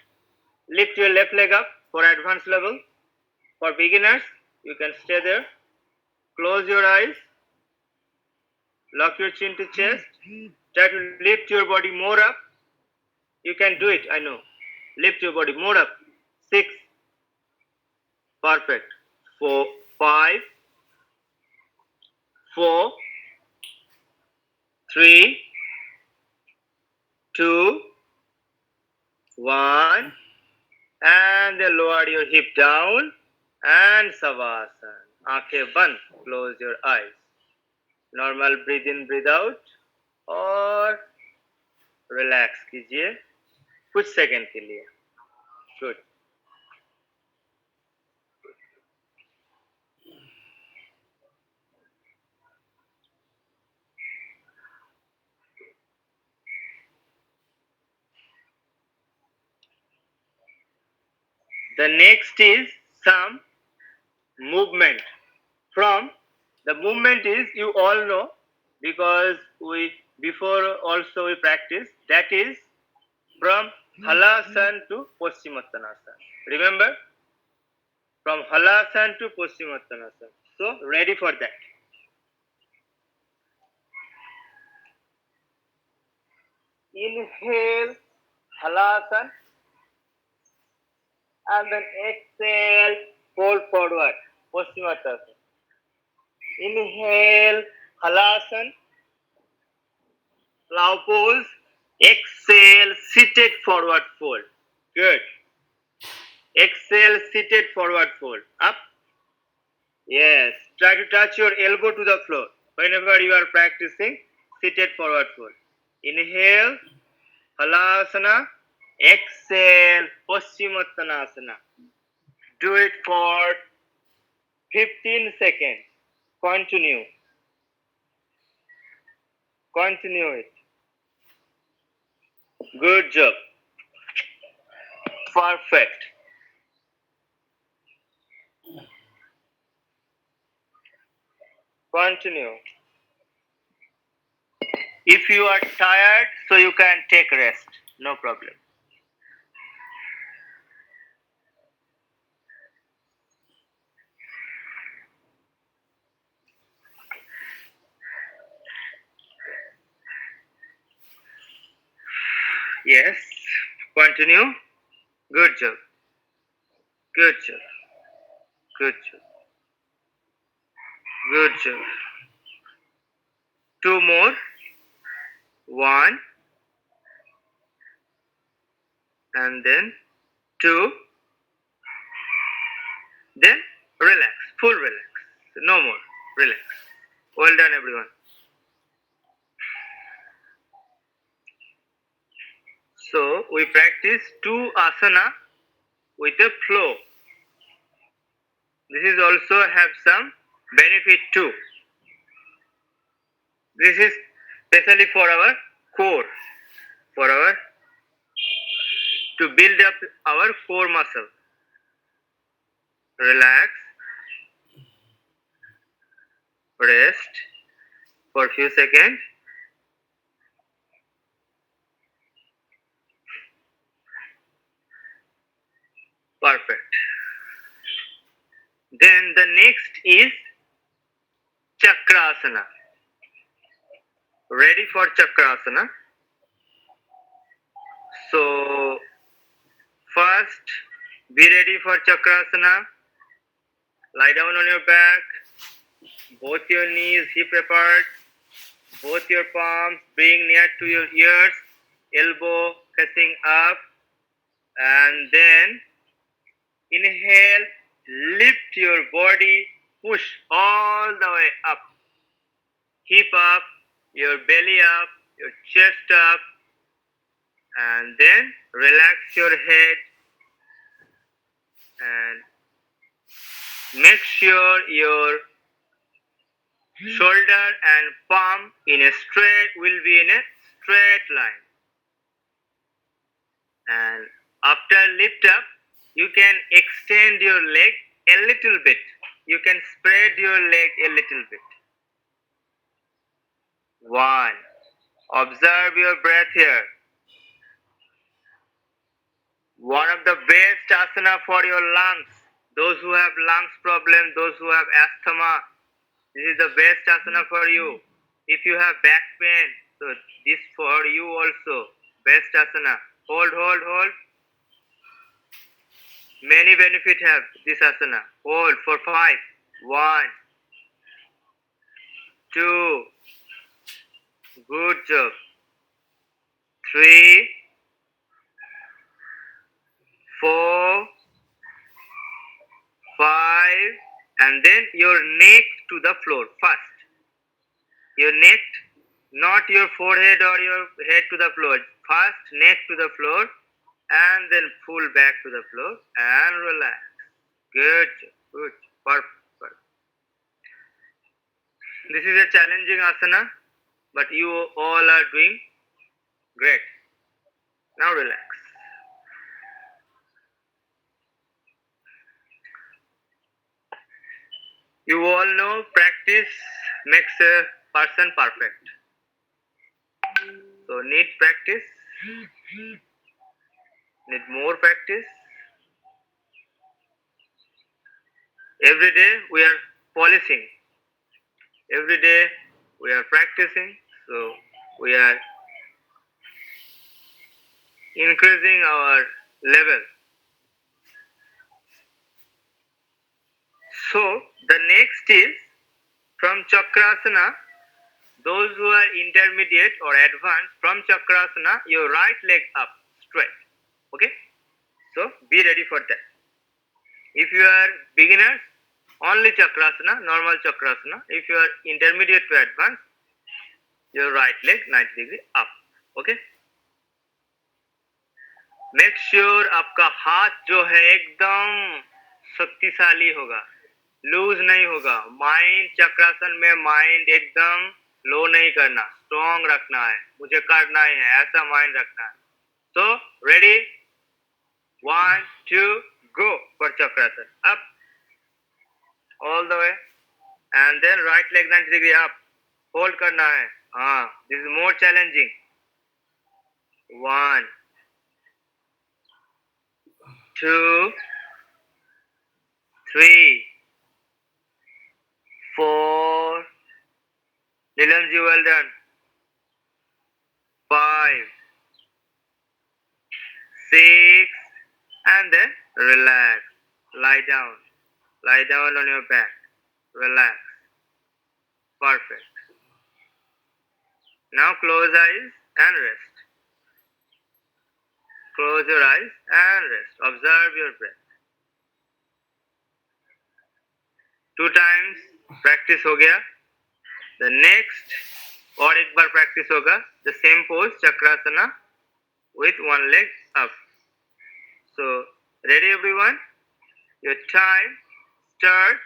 Lift your left leg up for advanced level. For beginners, you can stay there. Close your eyes. Lock your chin to chest. Try to lift your body more up. You can do it, I know. Lift your body more up. 6. Perfect. 4, 5, 4, 3, 2, 1, and then lower your hip down and Savasana. Aankhein band, close your eyes. Normal breathe in, breathe out, और relax कीजिए कुछ second के लिए. Good. The next is some movement. From the movement is you all know because we before also we practice, that is from Halasana to Paschimottanasana. Remember, from Halasana to Paschimottanasana. So ready for that. Inhale Halasana. and then exhale, fold forward, Paschimottanasana. Inhale, Halasana, plow pose. Exhale, seated forward fold. Good. Exhale, seated forward fold. Up. Yes. Try to touch your elbow to the floor whenever you are practicing seated forward fold. Inhale, Halasana. Exhale, Paschimottanasana. Do it for 15 seconds. Continue. Continue it. Good job. Perfect. Continue. If you are tired, so you can take rest. No problem. Yes. Continue. Good job. Good job. Good job. Good job. Two more. One. And then two. Then relax. Full relax. No more. Relax. Well done, everyone. So we practice two asana with a flow. This is also have some benefit too. This is especially for our core, for our to build up our core muscle. Relax, rest for a few seconds. Perfect. Then the next is Chakrasana. Ready for Chakrasana? So first, be ready for Chakrasana. Lie down on your back. Both your knees hip apart. Both your palms bring near to your ears. Elbow facing up. And then inhale. Lift your body. Push all the way up. Hip up. Your belly up. Your chest up. And then relax your head. And make sure your shoulder and palm will be in a straight line. And after lift up, you can extend your leg a little bit. You can spread your leg a little bit. One. Observe your breath here. One of the best asana for your lungs. Those who have lungs problem, those who have asthma, this is the best asana for you. If you have back pain, so this for you also. Best asana. Hold, hold, hold. Many benefit have this asana. Hold for 5. 1, 2. Good job. 3, 4, 5. And then your neck to the floor first. Your neck, not your forehead or your head to the floor. First neck to the floor and then pull back to the floor and relax. Good, good, perfect. This is a challenging asana, but you all are doing great. Now relax. You all know practice makes a person perfect. So need practice, need more practice. Every day we are polishing. Every day we are practicing. So we are increasing our level. So the next is from Chakrasana. Those who are intermediate or advanced, from Chakrasana, your right leg up straight. Okay? So be ready for that. If you are beginners, only Chakrasana, normal Chakrasana. If you are intermediate to advanced, your right leg 90 degree up. Okay? Make sure आपका हाथ जो है एकदम शक्तिशाली होगा, loose नहीं होगा. Mind चक्रासन में माइंड एकदम लो नहीं करना, स्ट्रॉन्ग रखना है. मुझे करना ही है, ऐसा माइंड रखना है. So ready, 1 2 go for chakrasana. Up all the way and then right leg 90 degree up. Hold करना है. हाँ, this is more challenging. 1 2 3 4. Nilamji, well done. 5 6 and then relax. Lie down. Lie down on your back. Relax. Perfect. Now close eyes and rest. Close your eyes and rest. Observe your breath. 2 times practice हो गया. The next और एक बार practice होगा. The same pose, Chakrasana, with one leg up. So ready everyone? Your time start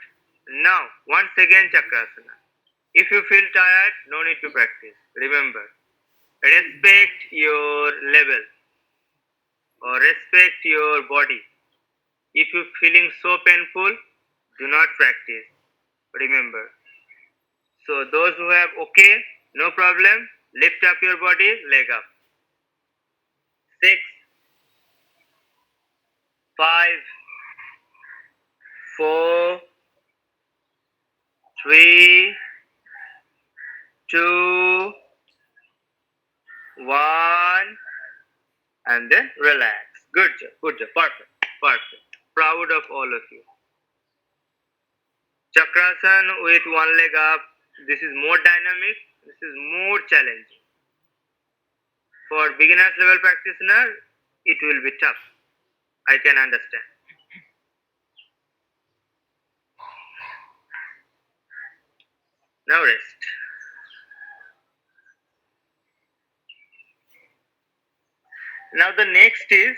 now. Once again Chakrasana. If you feel tired, no need to practice. Remember, respect your level or respect your body. If you feeling so painful, do not practice. Remember. So those who have okay, no problem, lift up your body, leg up. 6 5 4 3 2 1 and then relax. Good job, good job. Perfect. Proud of all of you. Chakrasana with one leg up. This is more dynamic. This is more challenging. For beginners level practitioner, it will be tough. I can understand. Now rest. Now the next is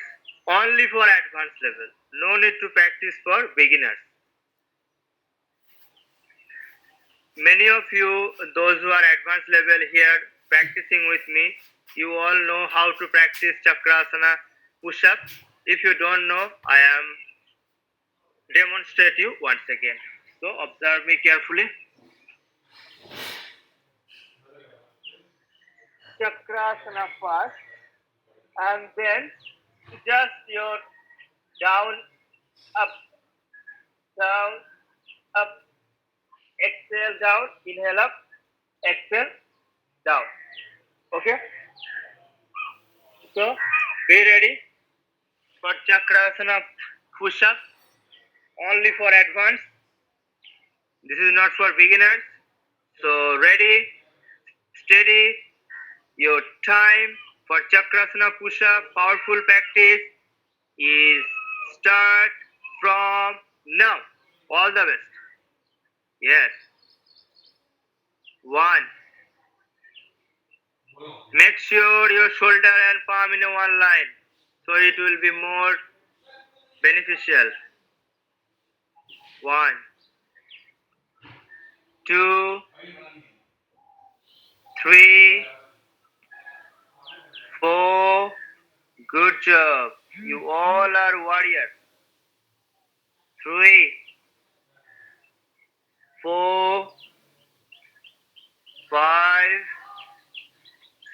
only for advanced level. No need to practice for beginners. Many of you, those who are advanced level here practicing with me, you all know how to practice Chakrasana push-up. If you don't know, I am demonstrate you once again. So observe me carefully. Chakrasana first, and then just your down, up, exhale down, inhale up, exhale down. Okay? So be ready for Chakrasana push-up, only for advanced. This is not for beginners. So ready, steady. Your time for Chakrasana push-up, powerful practice is start from now. All the best. Yes. 1. Make sure your shoulder and palm in one line, so it will be more beneficial. 1 2 3 4. Good job. You all are warriors. 3 4 5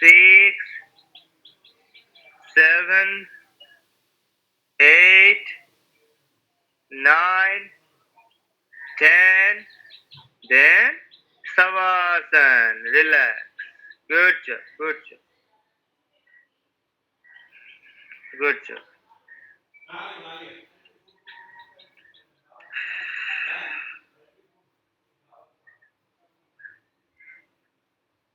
6 7 8 9 10. Then Savasana. Relax. Good job. Good job. Good job.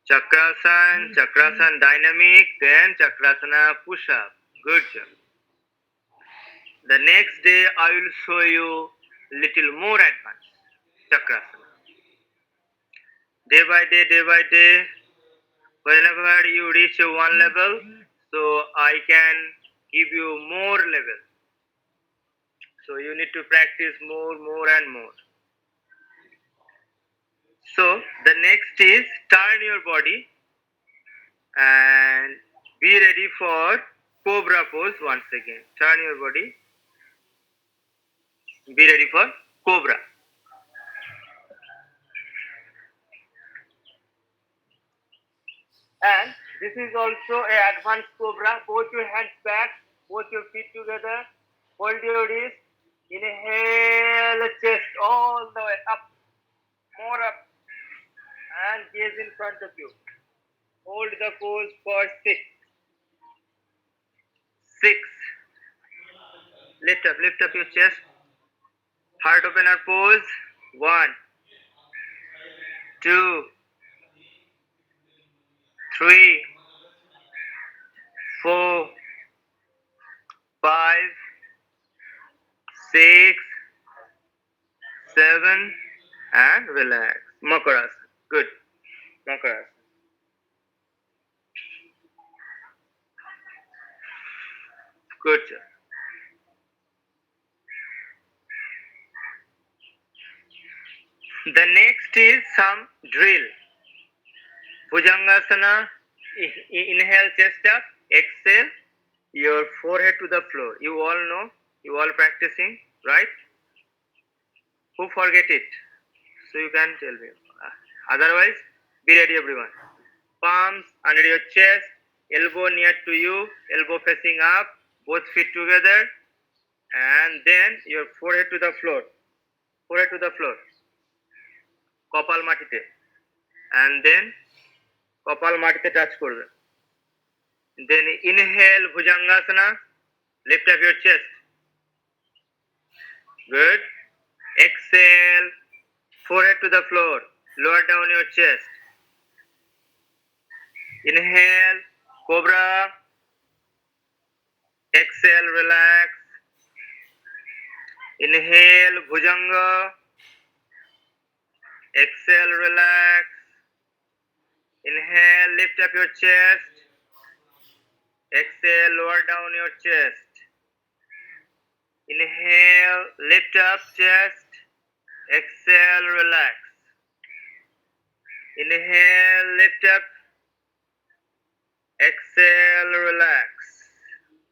Chakrasan dynamic, then Chakrasana push-up. Good job. The next day I will show you little more advanced Chakrasana. Day by day, whenever you reach one level, so I can give you more level. So you need to practice more and more. So the next is turn your body and be ready for cobra pose once again. Turn your body. Be ready for cobra. And this is also a advanced cobra. Both your hands back, both your feet together. Hold your wrist. Inhale, chest all the way up, more up, and gaze in front of you. Hold the pose for 6. 6. Lift up your chest. Heart opener pose. 1, 2, 3, 4, 5, 6, 7, and relax. Makarasana. Good. Makarasana. Good job. The next is some drill. Bhujangasana. Inhale, chest up. Exhale, your forehead to the floor. You all know. You all practicing, right? Who forget it? So you can tell me. Otherwise, be ready, everyone. Palms under your chest. Elbow near to you. Elbow facing up. Both feet together. And then your forehead to the floor. Forehead to the floor. কপাল মাটিতে, and then কপাল মাটিতে touch করবে. Then inhale Bhujangasana, lift up your chest. Good. Exhale, forehead to the floor, lower down your chest. Inhale Cobra. Exhale, relax. Inhale Bhujanga. Exhale, relax. Inhale, lift up your chest. Exhale, lower down your chest. Inhale, lift up chest. Exhale, relax. Inhale, lift up. Exhale, relax.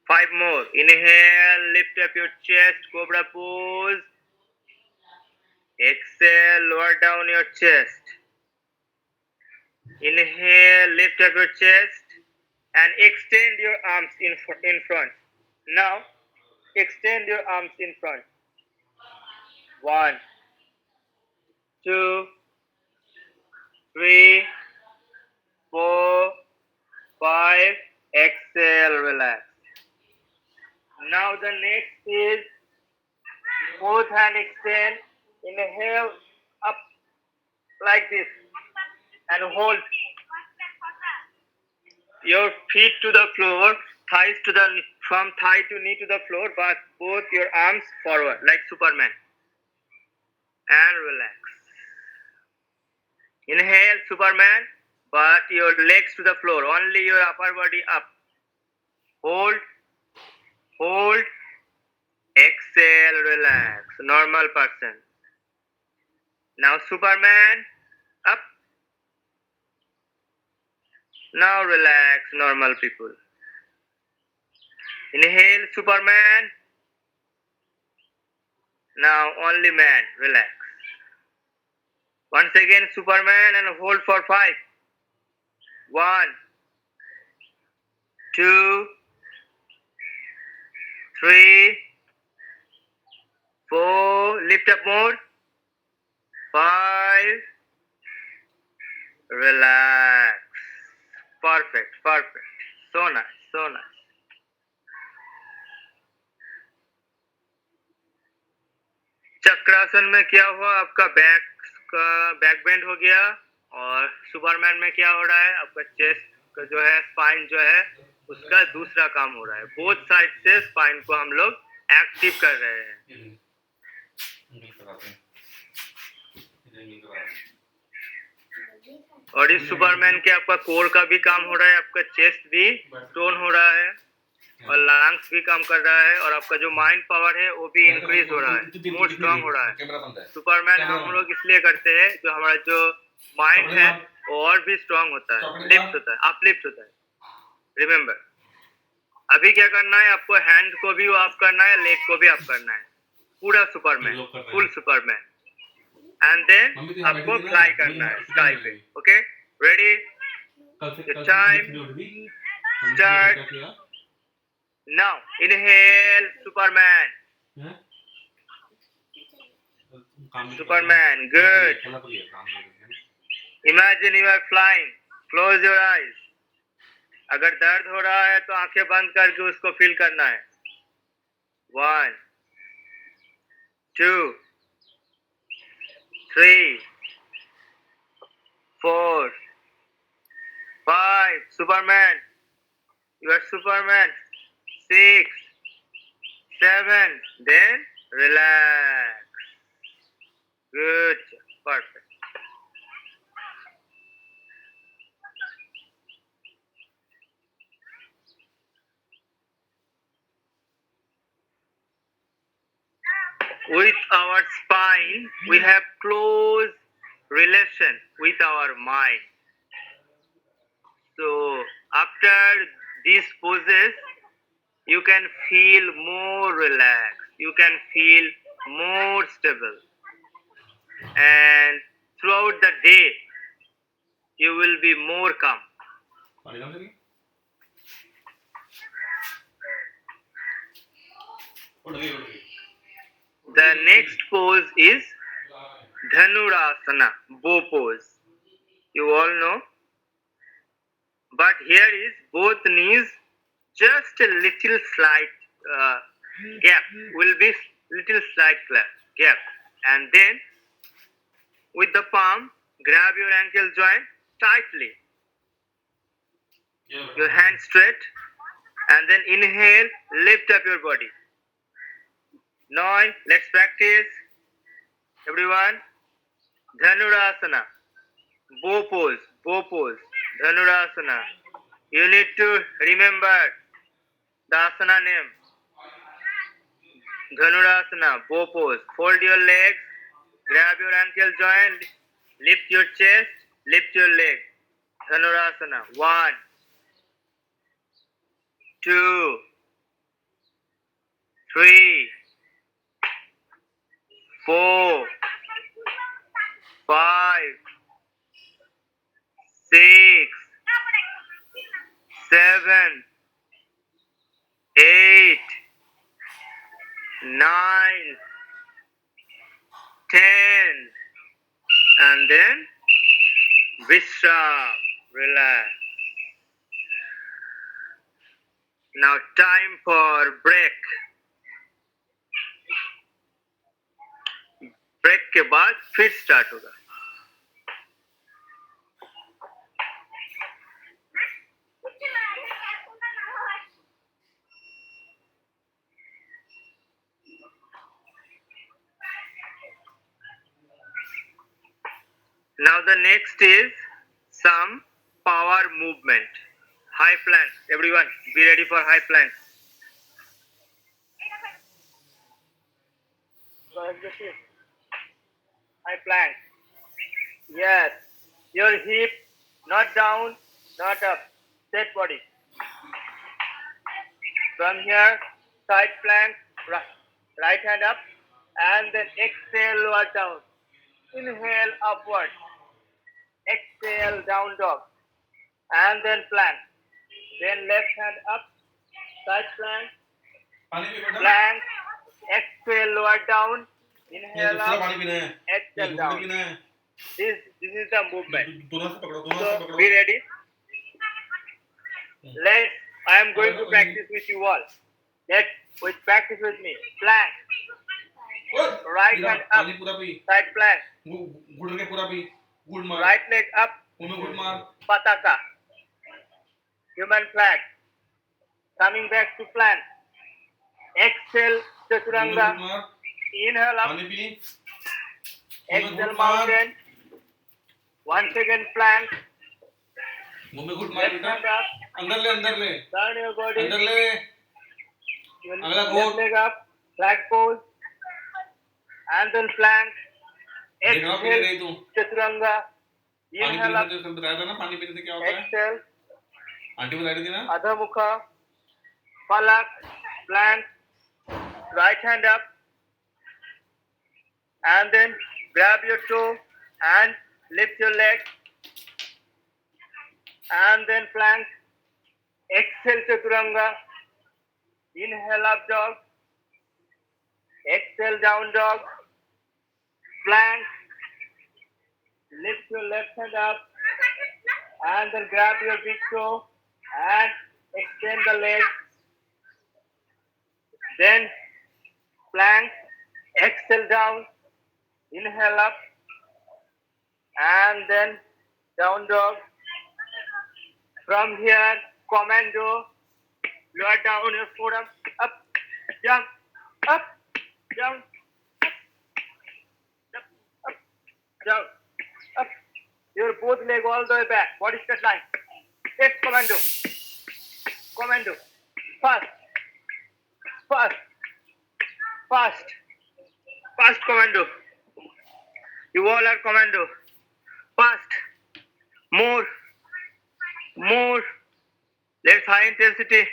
5 more. Inhale, lift up your chest, Cobra pose. Exhale, lower down your chest. Inhale, lift up your chest and extend your arms in front. Now, extend your arms in front. 1, 2, 3, 4, 5. Exhale, relax. Now the next is both hand extend. Inhale up like this and hold your feet to the floor, thighs to the from thigh to knee to the floor, but both your arms forward like Superman. And relax. Inhale Superman, but your legs to the floor, only your upper body up. Hold, exhale, relax. Normal person. Now Superman, up. Now relax, normal people. Inhale Superman. Now only man, relax. Once again Superman and hold for 5. 1, 2, 3, 4, lift up more. 5, relax. Perfect. So nice. चक्रासन में क्या हुआ, आपका back bend हो गया, और Superman में क्या हो रहा है, आपका चेस्ट का जो है स्पाइन जो है उसका दूसरा काम हो रहा है। बोथ साइड से स्पाइन को हम लोग एक्टिव कर रहे हैं। और इस सुपरमैन के आपका कोर का भी काम हो रहा है, आपका चेस्ट भी टोन हो रहा है और लंग्स भी काम कर रहा है और आपका जो माइंड पावर है वो भी इंक्रीज हो रहा है, मोर स्ट्रांग हो रहा है। सुपरमैन हम लोग इसलिए करते हैं जो हमारा जो माइंड है वो और भी स्ट्रांग होता है, लिफ्ट होता है, अपलिफ्ट होता है। रिमेम्बर, अभी क्या करना है आपको, हैंड को भी ऑफ करना है, लेग को भी ऑफ करना है, पूरा superman, full superman. And then आपको फ्लाई करना है स्काई पे। Okay, ready, time start now. Inhale superman, superman, good. Imagine you are flying, close your eyes. अगर दर्द हो रहा है तो आंखें बंद करके उसको फील करना है। 1 2 3 4 5, Superman, you are Superman. 6 7, then relax. Good, perfect. With our spine, we have close relation with our mind. So after these poses, you can feel more relaxed, you can feel more stable, and throughout the day, you will be more calm. The next pose is Dhanurasana, bow pose. You all know. But here is both knees, just a little slight gap, will be little slight gap. And then with the palm, grab your ankle joint tightly. Your hand straight. And then inhale, lift up your body. 9, let's practice. Everyone, Dhanurasana, bow pose, Dhanurasana. You need to remember the asana name. Dhanurasana, bow pose. Fold your legs, grab your ankle joint, lift your chest, lift your leg. Dhanurasana. 1 2 3 4 5 6 7 8 9 10, and then Vishram, relax. Now time for break. Break के बाद फिर start होगा. Now the next is some power movement. High plank. Everyone be ready for high plank. High plank. Yes. Your hip not down, not up. Straight body. From here, side plank, right hand up, and then exhale, lower down. Inhale, upward. Exhale, down dog. And then plank. Then left hand up, side plank, plank, exhale, lower down. Inhale up, exhale down. This is the movement. So be ready. I am going to practice with you all. Let's practice with me. Plank. Right hand up, side plank. Good मार right leg up, मुंह में good मार pataka, human flag, coming back to plank, exhale, मुंह में chaturanga, good मार inhale up, पानी P exhale mountain, once again plank, मुंह में गुड मार left बेटा hand up, अंदर ले turn your body, अंदर ले your अगला left घोट leg up, flag pose, and then plank, देख रहा पी exhale, रही तू chaturanga, पानी inhale पीने up, से बताया था ना पानी पीने से क्या होता है exhale, आंटी बता रही थी ना Adha Mukha, Palak, plank, right hand up, and then grab your toe and lift your leg, and then plank, exhale chaturanga, inhale up dog, exhale down dog, plank, lift your left hand up, and then grab your big toe and extend the leg, then plank, exhale down, inhale up, and then down dog. From here, commando, lower down your forearm, up, jump, up, jump, up, up, jump, up. Your both leg all the way back, body straight line. Take commando, commando, fast, fast, fast, fast commando. You all are commando. Fast, more, more. Let's high intensity.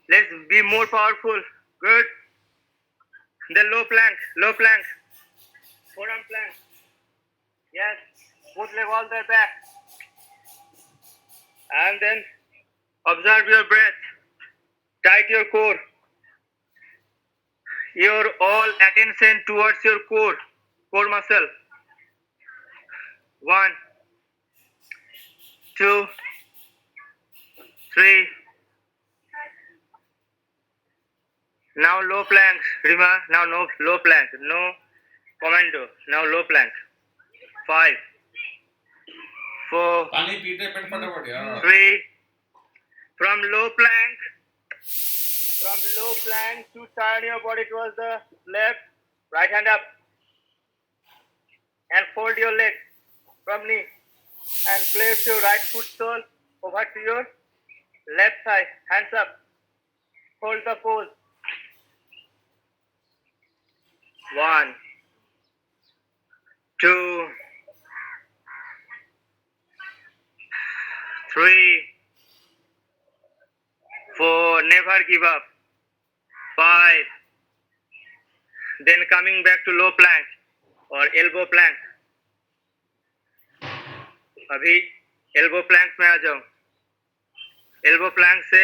Let's be more powerful. Good. Then low plank, forearm plank. Yes, both leg all the way back. And then observe your breath. Tight your core. Your all attention towards your core muscle. 1, 2, 3. Now low plank, Rima. Now no low plank. No commando. Now low plank. 5, 4, पानी पीते पेट फटाफट यार 3. From low plank to turn your body towards the left, right hand up, and fold your leg from knee, and place your right foot sole over to your left side, hands up, hold the pose. 1, 2, 3, 4, never give up. 5, then coming back to low plank or elbow plank. अभी elbow plank में आ जाओ. elbow plank से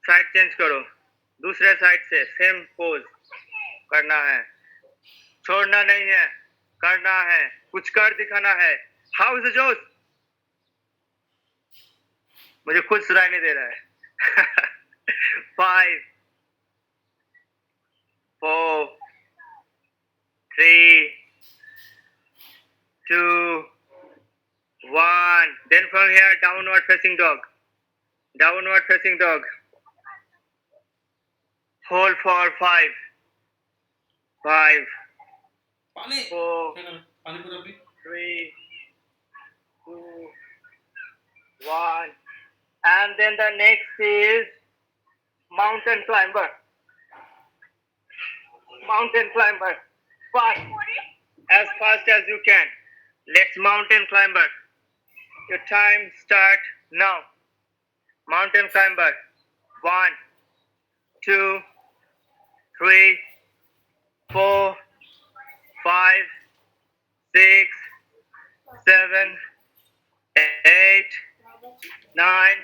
side change करो, दूसरे side से same pose करना है, छोड़ना नहीं है, करना है, कुछ कर दिखाना है. हाउ इज द जोश? मुझे खुद सुनाई नहीं दे रहा है. 5, 4, 3, 2, 1. Then from here, downward facing dog. Downward facing dog. Hold for 5, 5, पानी 4, पानी पूरा P 3, 2, 1. And then the next is mountain climber. Mountain climber. Fast. As fast as you can. Let's mountain climber. Your time start now. Mountain climber. 1, 2, 3, 4, 5, 6, 7, 8, 9,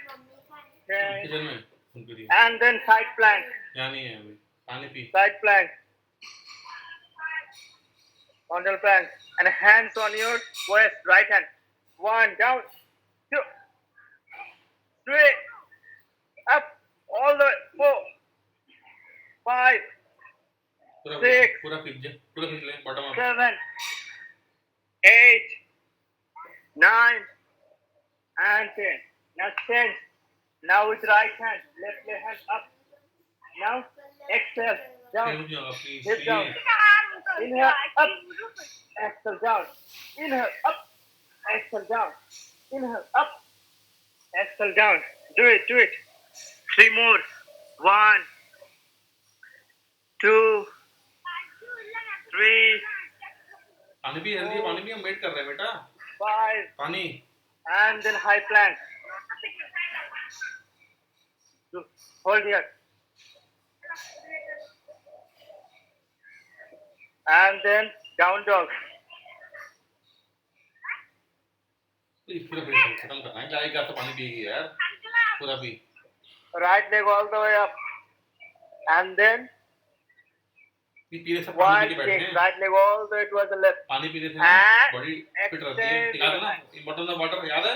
10. Kitchen में उनके लिए And then side plank. यहाँ नहीं है अभी पानी P Side plank. Horizontal plank. And hands on your waist, right hand. 1, down, 2, 3, up, all the way, 4, 5, पूरा Six. पूरा खींच ले bottom up 7, 8, Now change. Now with right hand, left hand up. Now exhale down, रुक जाओ please hip down. Please Inhale up, exhale down. Inhale up, exhale down. Inhale up, exhale down. Do it. 3 more. 1, 2, 3, पानी भी जल्दी पानी भी हम wait कर रहे हैं बेटा 5, पानी and then high plank. Hold here. And then down dog. Please पूरा वेट खत्म करना है जाएगा तो पानी पिएगी यार पूरा P Right leg all the way up. And then ये पीने से पानी one पी के बैठे kick. हैं Right leg all the way towards the left. पानी पीने से ना And बॉडी फिट रहती है extend याद है ना your इम्पोर्टेंट वाटर याद है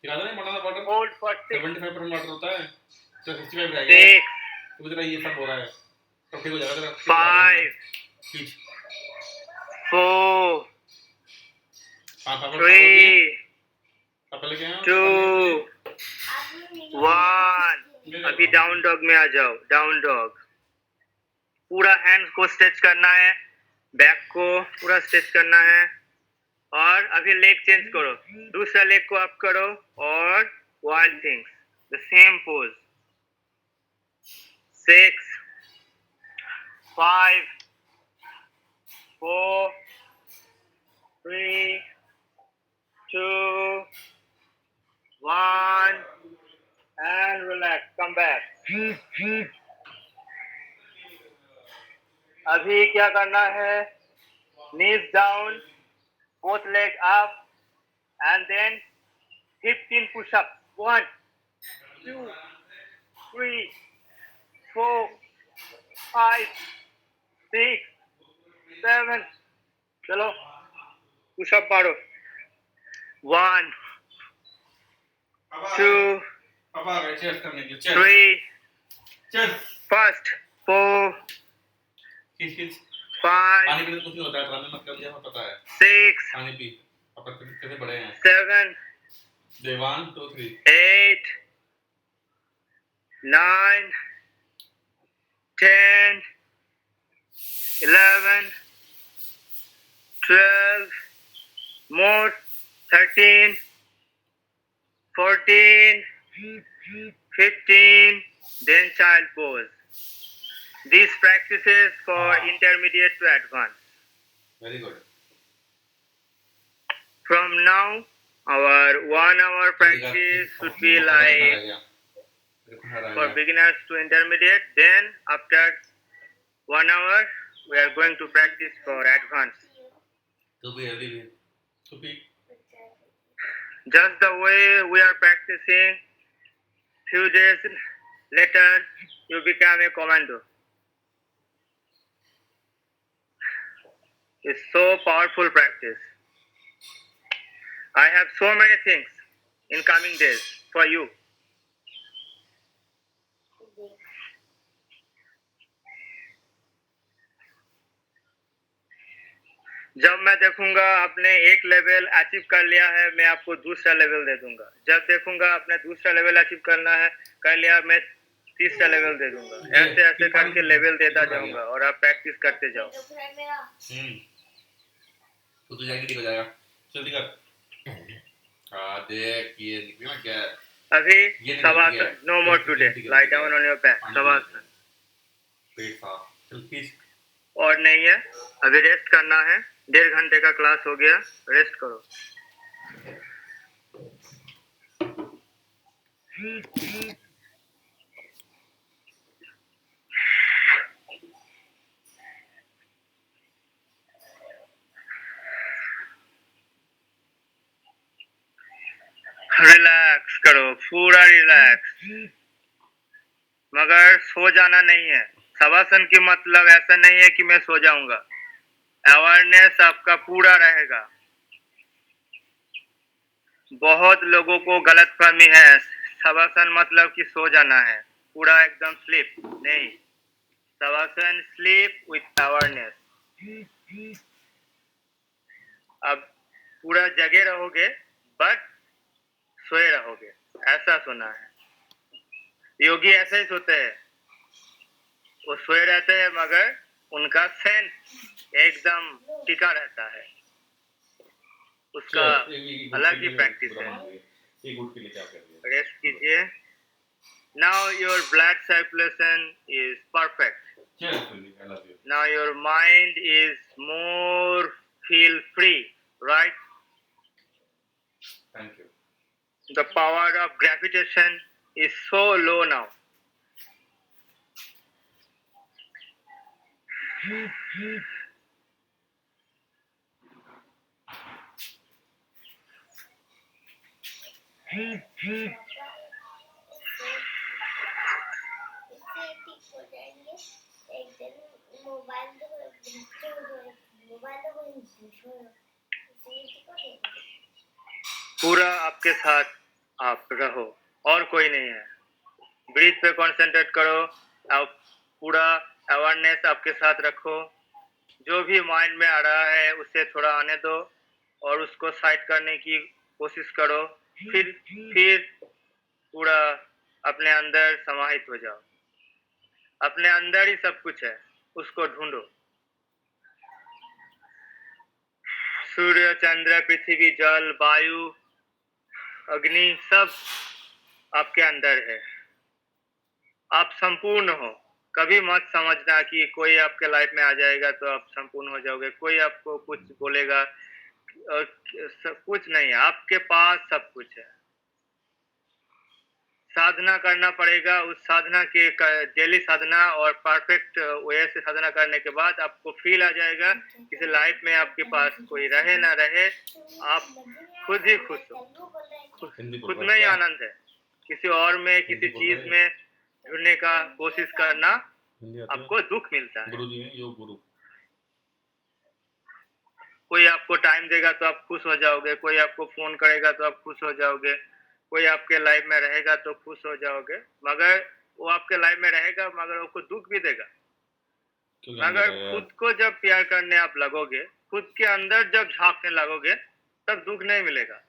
important water Hold for 6, 75% water होता है तो 65 रह गया 6, तो तेरा ये सब हो रहा है तो ठीक हो जाएगा तेरा 5, खींच 4, पापा 3, पापा लेके आए 2, 1. अभी डाउन डॉग में आ जाओ. Down dog. पूरा हैंड्स को स्ट्रेच करना है, बैक को पूरा स्ट्रेच करना है. और अभी लेग चेंज करो. दूसरा लेग को अप करो और wild things. The same pose. 6, 5, 4, 3, 2, 1, and relax. Come back. अभी क्या करना है? Knees down, both legs up, and then 15 push-ups. 1, 2, 3, 4, 5, 6, 7. चलो, push-up मारो. 1, 2, पापा आ गए चेस्ट करने के लिए 3, चेस्ट first, 4, खींच खींच 5, पानी पीने से कुछ नहीं होता है ड्रामे मत कर लिया हमें पता है 6, पानी पी पापा कितने बड़े हैं 7, दे 1 2 3 8, 9, 10, 11, 12, more, 13, 14, 15, then child pose. These practices for intermediate to advanced. Very good From now, our 1 hour practice should be like for beginners to intermediate. Then after 1 hour, we are going to practice for advanced. तो भी healthy भी तो भी Just the way we are practicing, few days later, you become a commando. It's so powerful practice. I have so many things in coming days for you. जब मैं देखूंगा आपने एक लेवल अचीव कर लिया है, मैं आपको दूसरा लेवल दे दूंगा. जब देखूंगा आपने दूसरा लेवल अचीव करना है कर लिया, मैं तीसरा लेवल दे दूंगा. ऐसे ऐसे करके लेवल देता जाऊंगा और आप प्रैक्टिस करते जाओ. तो जाएगी ठीक हो जाएगा जल्दी कर हाँ देख ये निकला क्या अभी shavasana. No more today. Lie down on your back. Shavasana. पेट साफ चल खींच और नहीं है, अभी रेस्ट करना है. 1.5 घंटे का क्लास हो गया, रेस्ट करो. रिलैक्स करो, पूरा रिलैक्स. मगर सो जाना नहीं है. शवासन की मतलब ऐसा नहीं है कि मैं सो जाऊंगा. अवेयरनेस आपका पूरा रहेगा. बहुत लोगों को गलतफहमी है, शवासन मतलब कि सो जाना है, पूरा एकदम स्लीप नहीं. Shavasana sleep with awareness. अब पूरा जगे रहोगे बट सोए रहोगे, ऐसा सुना है। योगी ऐसे ही सोते हैं, वो सोए रहते हैं मगर उनका सेंस एकदम टिका रहता है, उसका अलग ही प्रैक्टिस है। एक गुट के लिए क्या कर दिया? रेस्ट कीजिए। Now your blood circulation is perfect. Cheerfully, I love you. Now your mind is more feel free, right? Thank you. The power of gravitation is so low now. इससे ठीक हो जाएंगे एक दिन। मोबाइल तो पूरा आपके साथ आप रहो और कोई नहीं है। ब्रीथ पे कंसंट्रेट करो, आप पूरा अवेयरनेस आपके साथ रखो। जो भी माइंड में आ रहा है उससे थोड़ा आने दो और उसको साइड करने की कोशिश करो। फिर पूरा अपने अंदर समाहित हो जाओ। अपने अंदर ही सब कुछ है, उसको ढूंढो। सूर्य, चंद्र, पृथ्वी, जल, वायु, अग्नि सब आपके अंदर है। आप संपूर्ण हो। कभी मत समझना कि कोई आपके लाइफ में आ जाएगा तो आप संपूर्ण हो जाओगे, कोई आपको कुछ बोलेगा और कुछ नहीं, आपके पास सब कुछ है। साधना करना पड़ेगा। उस साधना के डेली साधना और परफेक्ट वे से साधना करने के बाद आपको फील आ जाएगा किसी लाइफ में आपके पास कोई रहे ना रहे, आप खुद ही खुश हो। खुद में ही आनंद है। किसी और में, किसी चीज में ढूंढने का कोशिश करना आपको दुख मिलता है। गुरु जी हैं, योग गुरु। कोई आपको टाइम देगा तो आप खुश हो जाओगे, कोई आपको फोन करेगा तो आप खुश हो जाओगे, कोई आपके लाइफ में रहेगा तो खुश हो जाओगे, मगर वो आपके लाइफ में रहेगा मगर आपको दुख भी देगा। मगर खुद को जब प्यार करने आप लगोगे, खुद के अंदर जब झांकने लगोगे, तब दुख नहीं मिलेगा।